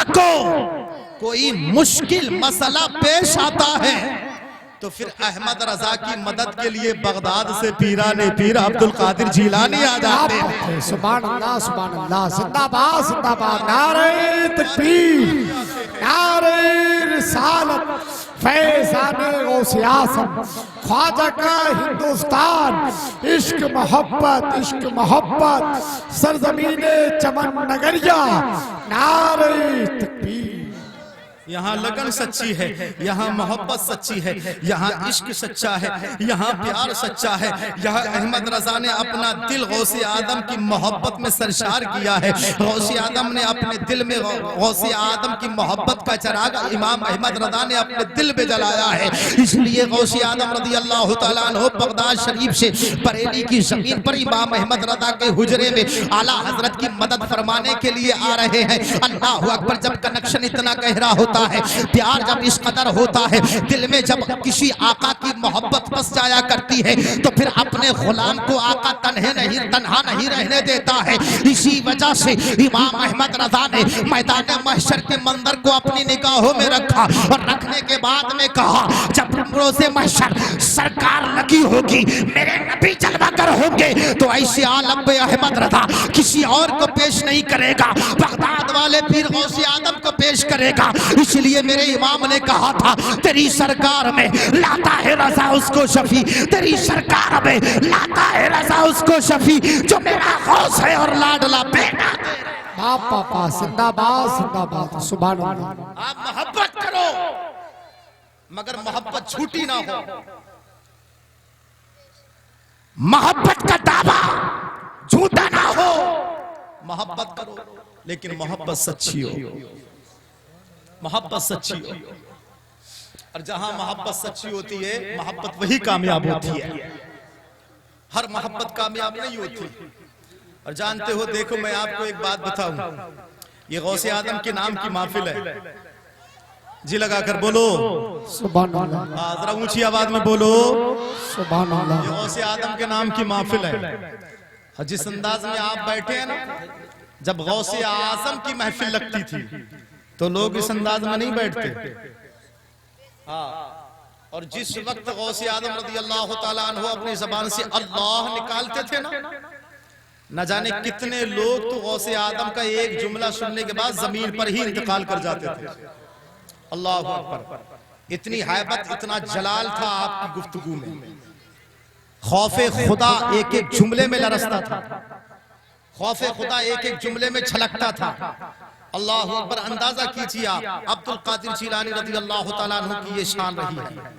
को कोई मुश्किल मसला पेश आता है तो फिर अहमद रजा की मदद के लिए बगदाद से पीराने पीर अब्दुल कादिर जिलानी आ जाते हैं। सुभान अल्लाह, सुभान अल्लाह, जिंदाबाद जिंदाबाद, नारे तकबीर, नारे रिसालत, फैज़ाने गौसे आज़म, ख्वाजा का हिंदुस्तान, इश्क मोहब्बत, सरजमीने चमन नगरिया, नारे तकबीर। यहाँ लगन सच्ची है, यहाँ मोहब्बत सच्ची है, यहाँ इश्क सच्चा है, यहाँ प्यार सच्चा है। यहाँ अहमद रजा ने अपना दिल गौसे आदम की मोहब्बत में सरशार किया है। गौसे आदम ने अपने दिल में गौसे आदम की मोहब्बत का चिराग इमाम अहमद रजा ने अपने दिल में जलाया है। इसलिए गौसे आदम रज़ी अल्लाह तआला अन्हु बगदाद शरीफ से बरेली की जमीन पर इमाम अहमद रजा के हुजरे में आला हजरत की मदद फरमाने के लिए आ रहे हैं। अल्लाह अकबर। जब कनेक्शन इतना गहरा होता है, प्यार जब इस कदर होता है, दिल में जब किसी आका की मोहब्बत बस जाया करती है तो फिर अपने गुलाम को आका तन्हा नहीं रहने देता है। इसी वजह से इमाम अहमद रजा ने मैदान महशर के मंजर को अपनी निगाहों में रखा और रखने के बाद में कहा, जब रोज़े महशर सरकार लगी होगी, मेरे नबी जलवागर होंगे, तो ऐसे आलम में अहमद रजा किसी और को पेश नहीं करेगा, बगदाद वाले पीर गौसे आदम को पेश करेगा। इसलिए मेरे इमाम ने कहा था, तेरी सरकार में लाता है रजा उसको शफी, तेरी सरकार में लाता है रजा उसको शफी जो मेरा गौस है और लाडला बेटा। पापा जिंदाबाद जिंदाबाद, सुभान अल्लाह। आप मोहब्बत करो मगर मोहब्बत झूठी ना हो। मोहब्बत का दावा झूठा ना हो। मोहब्बत करो लेकिन मोहब्बत सच्ची हो, मोहब्बत सच्ची हो। और जहां मोहब्बत सच्ची होती है, मोहब्बत वही कामयाब होती है। हर मोहब्बत कामयाब नहीं होती। और जानते हो, देखो मैं आपको एक बात बताऊं, ये गौसे आदम के नाम की महफिल है। जी लगाकर बोलो सुभान अल्लाह। जरा ऊंची आवाज में बोलो सुभान अल्लाह। ये गौसे आदम के नाम की महफिल है। और जिस अंदाज में आप बैठे हैं ना, जब गौसे आजम की महफिल लगती थी तो लोग इस अंदाज में नहीं बैठते। हाँ, और जिस वक्त गौसे आजम रज़ी अल्लाह ताला अन्हु अपनी जबान से अल्लाह निकालते थे ना, न जाने कितने लोग तो गौसे आदम का एक जुमला सुनने के बाद जमीन पर ही इंतकाल कर जाते थे। अल्लाह अकबर, इतनी हैबत, इतना जलाल था आपकी गुफ्तगू में। खौफे खुदा एक एक जुमले में लरसता था, खौफे खुदा एक एक जुमले में छलकता था। अल्लाह अकबर, अंदाजा कीजिए आप अब्दुल कादिर जिलानी रज़ी अल्लाह ताला अन्हु की ये शान रही है।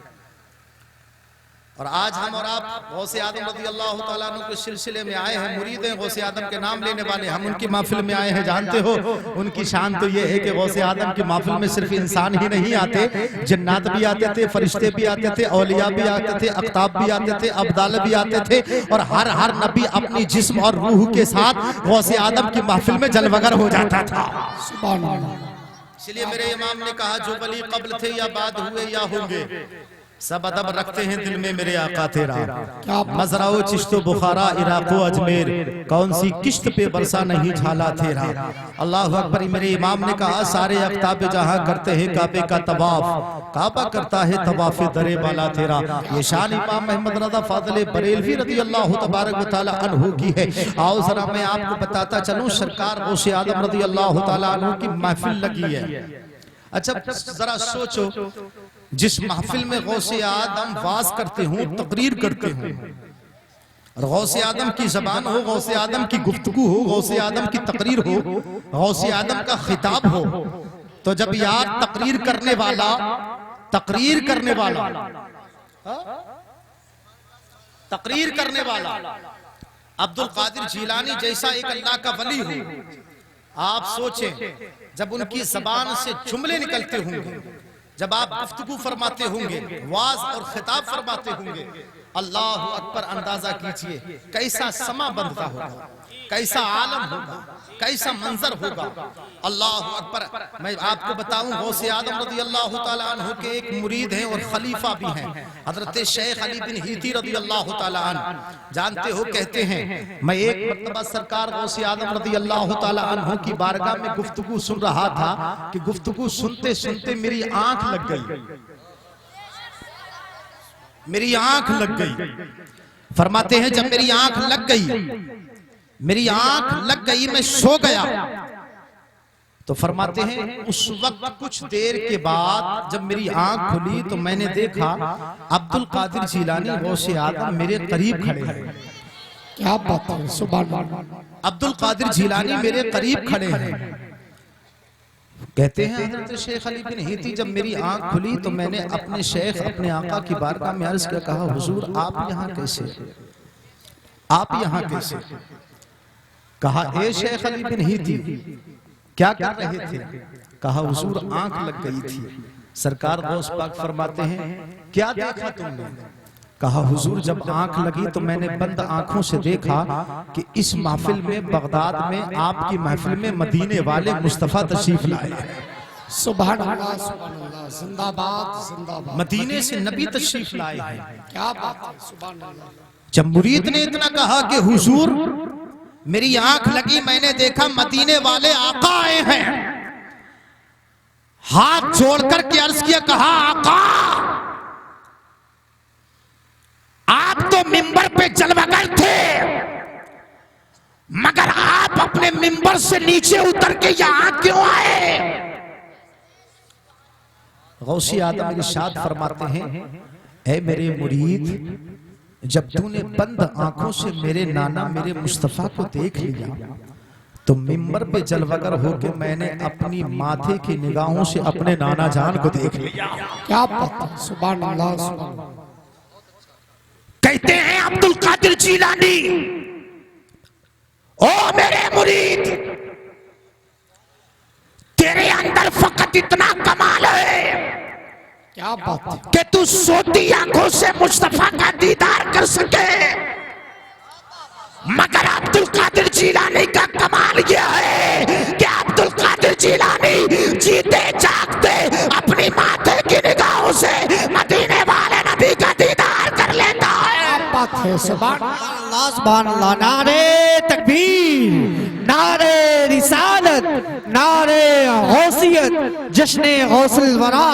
और आज हम और आप गौसे आदम रज़ी अल्लाह ताला अन्हु के सिलसिले में आए हैं, मुरीद हैं गौसे आदम के नाम लेने वाले, हम उनकी महफिल में आए हैं। जानते हो उनकी शान तो ये है कि गौसे आदम की महफिल में सिर्फ इंसान ही नहीं आते, जन्नात भी आते थे, फरिश्ते भी आते थे, औलिया भी आते थे, अख्ताब भी आते थे, अब्दाल भी आते थे, और हर नबी अपनी जिस्म और रूह के साथ गौसे आदम की महफिल में जलवगर हो जाता था। सुभान अल्लाह। इसलिए मेरे इमाम ने कहा, जो वली कब्ल थे या बाद हुए या होंगे, सब अदब रखते हैं दिल में मेरे आका तेरा। मजराओ चिश्तो बुखारा इराको अजमेर, कौन सी किश्त पे बरसा नहीं झाला तेरा। अल्लाह अकबर। मेरे इमाम ने कहा, सारे अख्ताब जहां करते हैं काबे का तवाफ, काबा करता है तवाफ दरे वाला तेरा। ये शान इमाम अहमद रज़ा फाज़िल बरेलवी रज़ी अल्लाह तबारक व तआला अन्हु की है। आओ जरा मैं आपको बताता चलूं, सरकार गौसे आदम रज़ी अल्लाह तआला अन्हु की महफिल लगी है। अच्छा जरा सोचो, जिस महफिल में गौसे आदम वाज करते हों, तकरीर करते हों, और गौसे आदम की जबान हो, गौसे आदम की गुफ्तगू हो, गौसे आदम की तकरीर हो, गौसे आदम का खिताब हो, तो जब यार तकरीर करने वाला तकरीर करने वाला अब्दुल कादिर जिलानी जैसा एक अल्लाह का वली हो, आप सोचें जब उनकी जबान से जुमले निकलते होंगे, जब आप गुफ्तगू फरमाते होंगे, वाज और खिताब फरमाते होंगे, अल्लाह अकबर, अंदाजा कीजिए कैसा समा बंधता होगा, कैसा आलम होगा, कैसा मंजर होगा। अल्लाह अकबर। मैं आपको बताऊं, गौसे आदम रज़ी अल्लाह ताला अन्हु के एक मुरीद हैं और खलीफा भी हैं, हजरत शेख अली बिन हीती रज़ी अल्लाह ताला अन्हु। जानते हो, कहते हैं मैं एक मर्तबा सरकार गौसे आदम रज़ी अल्लाह ताला अन्हु की बारगाह में गुफ्तगू सुन रहा था कि गुफ्तगू सुनते सुनते मेरी आंख लग गई, मेरी आंख लग गई। फरमाते हैं जब मेरी आंख लग गई, मैं सो गया। तो फरमाते हैं उस वक्त कुछ देर के बाद जब मेरी आंख खुली तो मैंने देखा अब्दुल कादिर जिलानी गौसे आदम मेरे करीब खड़े हैं। क्या बात है, सुभान अल्लाह। अब्दुल कादिर जिलानी मेरे करीब खड़े हैं। कहते हैं हजरत शेख अली बिन हीती, जब मेरी आंख खुली तो मैंने अपने शेख, अपने आका की बारगाह में अर्ज किया, कहा हुजूर आप यहाँ कैसे, आप यहाँ कैसे। कहा ए शेख अली बिन हीती क्या कर रहे थे। कहा हुजूर आंख लग गई थी। सरकार गौस पाक फरमाते हैं क्या देखा तुमने। कहा हुजूर जब आंख लगी तो मैंने बंद आंखों से देखा कि इस महफिल में, बगदाद में, आपकी महफिल में मदीने वाले मुस्तफा तशरीफ लाए हैं। सुभान अल्लाह, सुभान अल्लाह, जिंदाबाद जिंदाबाद। मदीने से नबी तशरीफ लाए हैं। क्या बात है, सुभान अल्लाह। जब मुरीद ने इतना कहा कि हुजूर मेरी आंख लगी, मैंने देखा मदीने वाले आका आए हैं, हाथ जोड़कर के अर्ज किया, कहा आका आप तो मिंबर पे जलवागर थे, मगर आप अपने मिंबर से नीचे उतर के यहां क्यों आए। गौसी आदम इरशाद फरमाते हैं, ऐ मेरे मुरीद, जब तूने बंद आंखों से मेरे नाना, मेरे मुस्तफा को देख लिया तो मिंबर पे जलवगर होकर मैंने अपनी माथे की निगाहों से अपने नाना जान को देख लिया। क्या बात है, सुभान अल्लाह, सुभान अल्लाह। कहते हैं अब्दुल कादिर जिलानी, ओ मेरे मुरीद, तेरे अंदर फकत इतना कमाल है क्या बात है कि तू सोती आंखों से मुस्तफा का दीदार कर सके, मगर अब्दुल कादिर जिलानी का कमाल यह है कि अब्दुल कादिर जिलानी जीते जागते अपनी माथे की निगाहों से मदीने वाले नबी का दीदार कर लेता है। क्या बात है, सुभान अल्लाह, नारे तकबीर, नारे रिसालत, नारे गौसियत, जश्ने गौसुल वरा,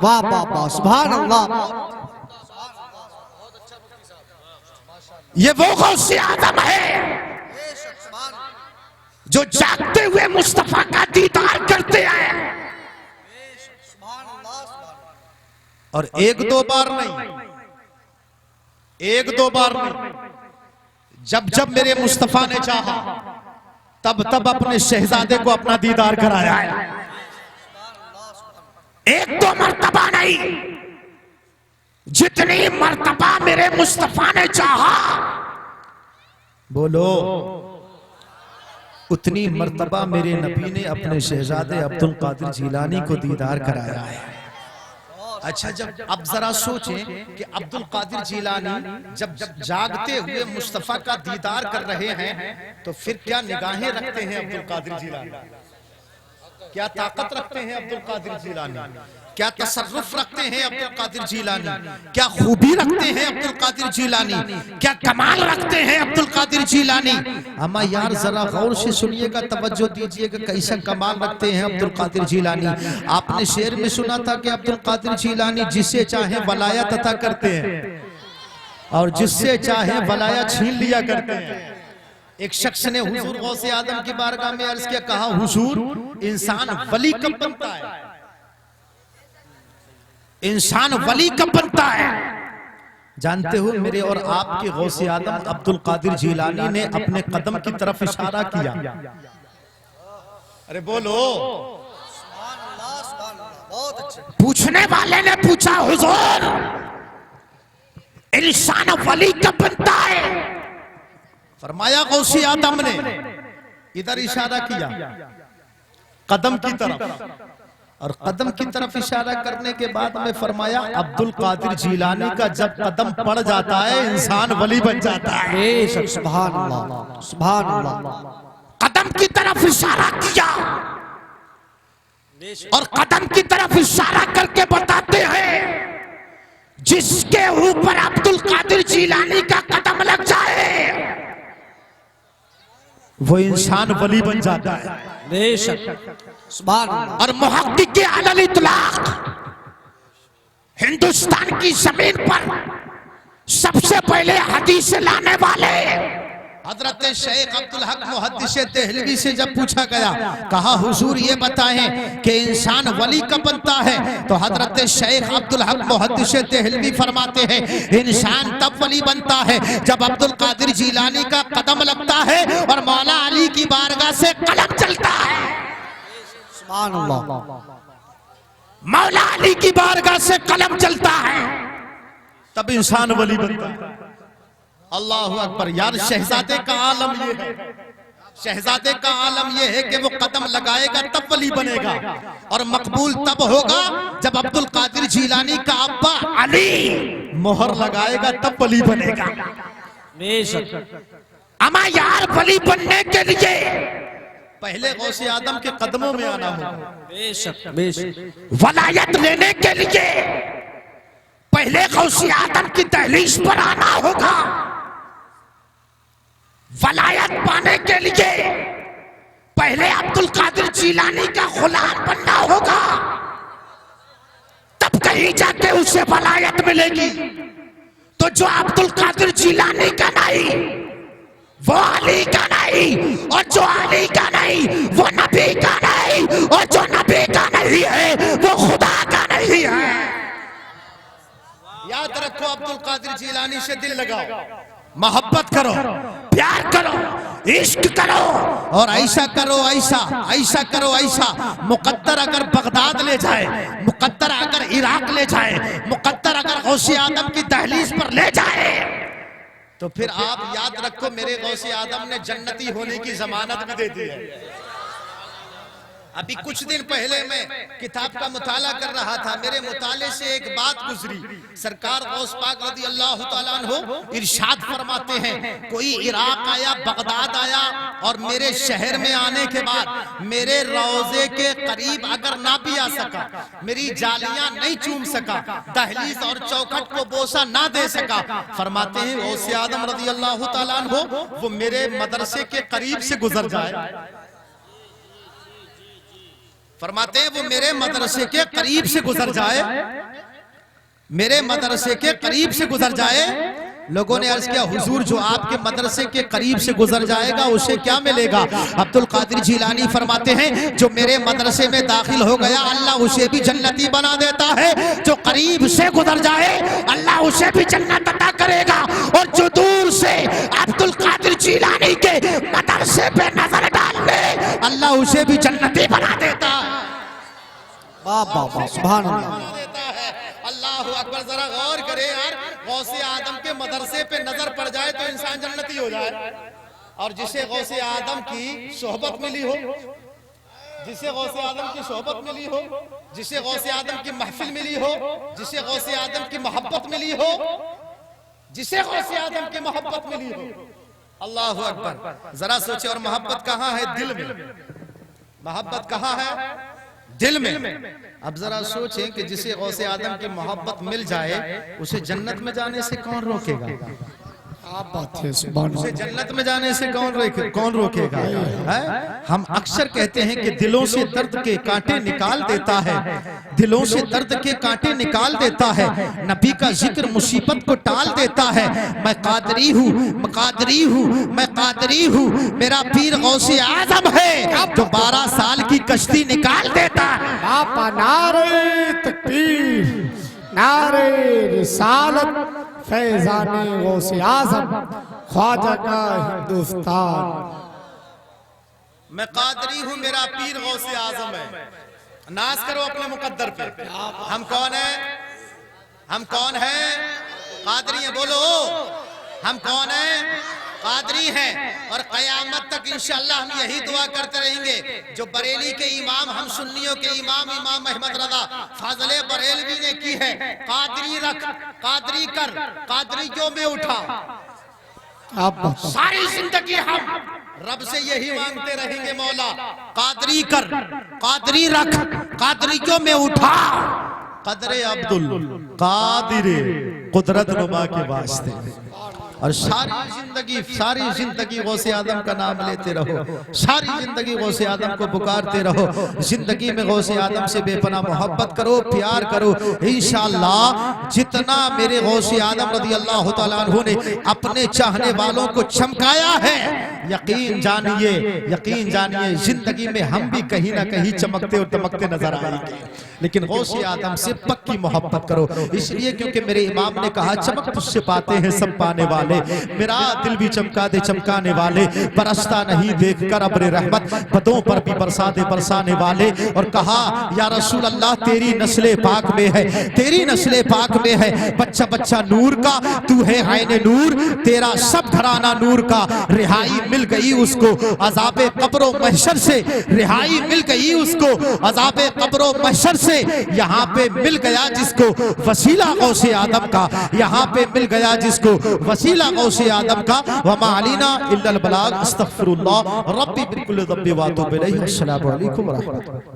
वाह वाह वाह, सुभान अल्लाह। ये वो गौसे आदम है जो जागते हुए मुस्तफा का दीदार करते हैं, और एक दो बार नहीं, एक दो बार नहीं, जब जब मेरे मुस्तफा ने चाहा तब तब अपने शहजादे को अपना दीदार कराया है। एक दो मर्तबा नहीं, जितनी मर्तबा मेरे मुस्तफा ने चाहा, बोलो, उतनी मर्तबा मेरे नबी ने अपने शहजादे अब्दुल कादिर जिलानी को दीदार कराया है। अच्छा, जब अब जरा सोचें कि अब्दुल कादिर जिलानी जब जब जागते हुए मुस्तफा का दीदार कर रहे हैं, तो फिर क्या निगाहें रखते हैं अब्दुल कादिर जिलानी, क्या ताकत रखते हैं अब्दुल कादिर जिलानी, क्या तसर्रुफ रखते हैं अब्दुल कादिर जिलानी, क्या खूबी रखते हैं अब्दुल कादिर जिलानी, क्या कमाल रखते हैं अब्दुल कादिर जिलानी। अम्मा यार जरा गौर से सुनिएगा, तवज्जो दीजिएगा, कैसा कमाल रखते हैं अब्दुल कादिर जिलानी। आपने शेर में सुना था कि अब्दुल कादिर जिलानी जिससे चाहे वलायत अता करते हैं और जिससे चाहे वलायत छीन लिया करते हैं। एक शख्स ने हुजूर गौसे आदम की बारगाह में अर्ज किया, कहा हुजूर, इंसान वली कब बनता है, इंसान वली कब बनता है? जानते हो, मेरे और आपके गौसे आदम अब्दुल कादिर जिलानी ने अपने कदम की तरफ इशारा किया। अरे बोलो, पूछने वाले ने पूछा, हुजूर इंसान वली कब बनता है? फरमाया गौसे आदम ने इधर इशारा किया कदम की तरफ, और कदम की तरफ इशारा करने के बाद में फरमाया, अब्दुल कादिर जिलानी का जब कदम पड़ जाता है इंसान वली बन जाता है। सुभान अल्लाह, सुभान अल्लाह। कदम की तरफ इशारा किया और कदम की तरफ इशारा करके बताते हैं, जिसके ऊपर अब्दुल कादिर जिलानी का कदम लग जाए वो इंसान वली बन जाता है। बेशक, सुभान अल्लाह। और मुहक्किक अलल इतलाक हिंदुस्तान की जमीन पर सबसे पहले हदीस लाने वाले हजरत शेख अब्दुल हक मुहद्दिस देहलवी से जब पूछा गया, कहा हुजूर ये बताएं कि इंसान वली कब बनता है, तो हजरत शेख अब्दुल हक मुहद्दिस देहलवी फरमाते हैं, इंसान तब वली बनता है जब अब्दुल कादिर जिलानी का कदम लगता है और मौला अली की बारगाह से कलम चलता है। सुभान अल्लाह। मौला अली की बारगाह से कलम चलता है, तब इंसान वली बनता है। अल्लाहु अकबर। यार शहजादे का आलम ये है, शहजादे का आलम ये है कि वो कदम लगाएगा तब वली बनेगा, और मकबूल तब होगा जब अब्दुल कादिर जिलानी का अब्बा अली मोहर लगाएगा तब वली बनेगा। अमा यार वली बनने के लिए पहले गौसे आदम के कदमों में आना होगा। बेशक, बेशक। वलायत लेने के लिए पहले गौसे आदम की दहलीज पर आना होगा। वलायत पाने के लिए पहले अब्दुल कादिर जिलानी का गुलाम बनना होगा, तब कहीं जाके उसे वलायत मिलेगी। तो जो अब्दुल कादिर जिलानी का नहीं वो अली का नहीं, और जो अली का नहीं वो नबी का नहीं, और जो नबी का नहीं है वो खुदा का नहीं है। याद रखो, अब्दुल कादिर जिलानी से दिल लगाओ, मोहब्बत करो, प्यार करो, इश्क करो, और ऐसा करो, ऐसा ऐसा करो, ऐसा मुकद्दर अगर बगदाद ले जाए, मुकद्दर अगर इराक ले जाए, मुकद्दर अगर गौसे आदम की दहलीज पर ले जाए, तो फिर आप याद रखो मेरे गौसे आदम ने जन्नती होने की जमानत भी दे दी है। अभी कुछ दिन पहले मैं किताब का मुताला कर रहा था, मेरे मुताले से एक बात गुजरी। सरकार गौस पाक रज़ी अल्लाह तआला अन्हु इरशाद फरमाते हैं, कोई इराक आया, बगदाद आया और मेरे शहर में आने के बाद मेरे रोजे के करीब अगर ना भी आ सका, मेरी जालियां नहीं चूम सका, दहलीज और चौखट को बोसा ना दे सका, फरमाते हैं गौसे आदम रज़ी अल्लाह तआला अन्हु वो मेरे मदरसे के करीब से गुजर जाए। फरमाते हैं वो मेरे मदरसे के करीब से गुजर जाए, मेरे मदरसे के करीब से गुजर जाए। लोगों ने अर्ज किया, हुजूर जो आपके मदरसे के करीब से गुजर जाएगा उसे क्या मिलेगा? अब्दुल कादिर जिलानी फरमाते हैं, जो मेरे मदरसे में दाखिल हो गया अल्लाह उसे भी जन्नती बना देता है, जो करीब से गुजर जाए अल्लाह उसे भी जन्नत अता करेगा, और जो दूर से अब्दुल कादिर जिलानी के मदरसे पे नजर डाल ले अल्लाह उसे भी जन्नती बना देता है। सुभान अल्लाह। अल्लाहु अकबर। जरा गौर करे यार, गौसे आदम के मदरसे पे नजर पड़ जाए तो इंसान जन्नती हो जाए। और जिसे गौसे आदम की सोहबत मिली हो, जिसे गौसे आदम की सोहबत मिली हो, जिसे गौसे आदम की महफिल मिली हो, जिसे गौसे आदम की मोहब्बत मिली हो, जिसे गौसे आदम की मोहब्बत मिली हो, अल्लाहु अकबर। जरा सोचे, और मोहब्बत कहाँ है? दिल में। मोहब्बत कहाँ है? दिल में। अब जरा सोचें कि जिसे गौसे आदम की मोहब्बत मिल जाए उसे जन्नत में जाने से कौन रोकेगा? आप बात है, सुभान उसे अल्लाह। जन्नत में जाने से कौन रोकेगा? है? हम अक्सर कहते हैं कि दिलों से दर्द के कांटे निकाल देता है, दिलों से दर्द के कांटे निकाल देता है, नबी का जिक्र मुसीबत को टाल देता है। मैं कादरी हूँ, मैं कादरी हूँ, मैं कादरी हूँ, मेरा पीर गौसे आजम है जो 12 साल की कश्ती निकाल देता है। आपा नारे तकबीर, नारे रिसालत, फैजाने गौसे आजम, ख्वाजा का हिंदुस्तान। मैं कादरी हूँ, मेरा पीर गौसे आजम है। नाज करो अपने मुकद्दर पे। हम कौन है? हम कौन है? कादरी हैं। बोलो, हम कौन है? कादरी हैं। और कयामत तक इंशाअल्लाह हम यही दुआ करते रहेंगे जो बरेली के इमाम, हम सुन्नियों के इमाम अहमद रजा फाजले बरेलवी ने की है, कादरी रख, कादरी कर, कादरियों में उठा। आप सारी जिंदगी हम रब से यही मांगते रहेंगे, मौला कादरी कर, कादरी रख, कादरियों में उठा। कदरे अब्दुल कादिर कुदरत नुमा के वास्ते। और सारी जिंदगी गौसे आदम का नाम लेते रहो, सारी जिंदगी गौसे आदम को पुकारते रहो। जिंदगी में गौसे आदम से बेपनाह मोहब्बत करो, प्यार करो। इंशाअल्लाह जितना मेरे गौसे आदम रज़ी अल्लाह तआला अन्हु ने अपने चाहने वालों को चमकाया है, यकीन जानिए जिंदगी में हम भी कहीं ना कहीं चमकते और दमकते नजर आएंगे। लेकिन गौसे आदम से पक्की मोहब्बत करो, इसलिए क्योंकि मेरे इमाम ने कहा, चमक तुझसे पाते हैं सब पाने वाले, मेरा दिल भी चमका दे चमकाने वाले, बरसता नहीं देखकर अब्र रहमत, बदों पर भी बरसा दे बरसाने वाले। और कहा, या रसूल अल्लाह तेरी नस्ले पाक में है, तेरी नस्ले पाक में है बच्चा बच्चा नूर का, तू है आईने नूर, तेरा सब घराना नूर का। रिहाई मिल गई उसको अज़ाबे कब्रो महशर से, रिहाई मिल गई उसको अज़ाबे कब्रो महशर से। यहाँ पे मिल गया जिसको वसीला गौसे आदम का, यहाँ पे मिल गया जिसको वसीला गौसे आदम का। वमा अलीना इल्लल बलाग। अस्तगफिरुल्लाह रब्बी बिकुल्लि ज़ंबि व अतूबु इलैहि। अस्सलामु अलैकुम व रहमतुल्लाह।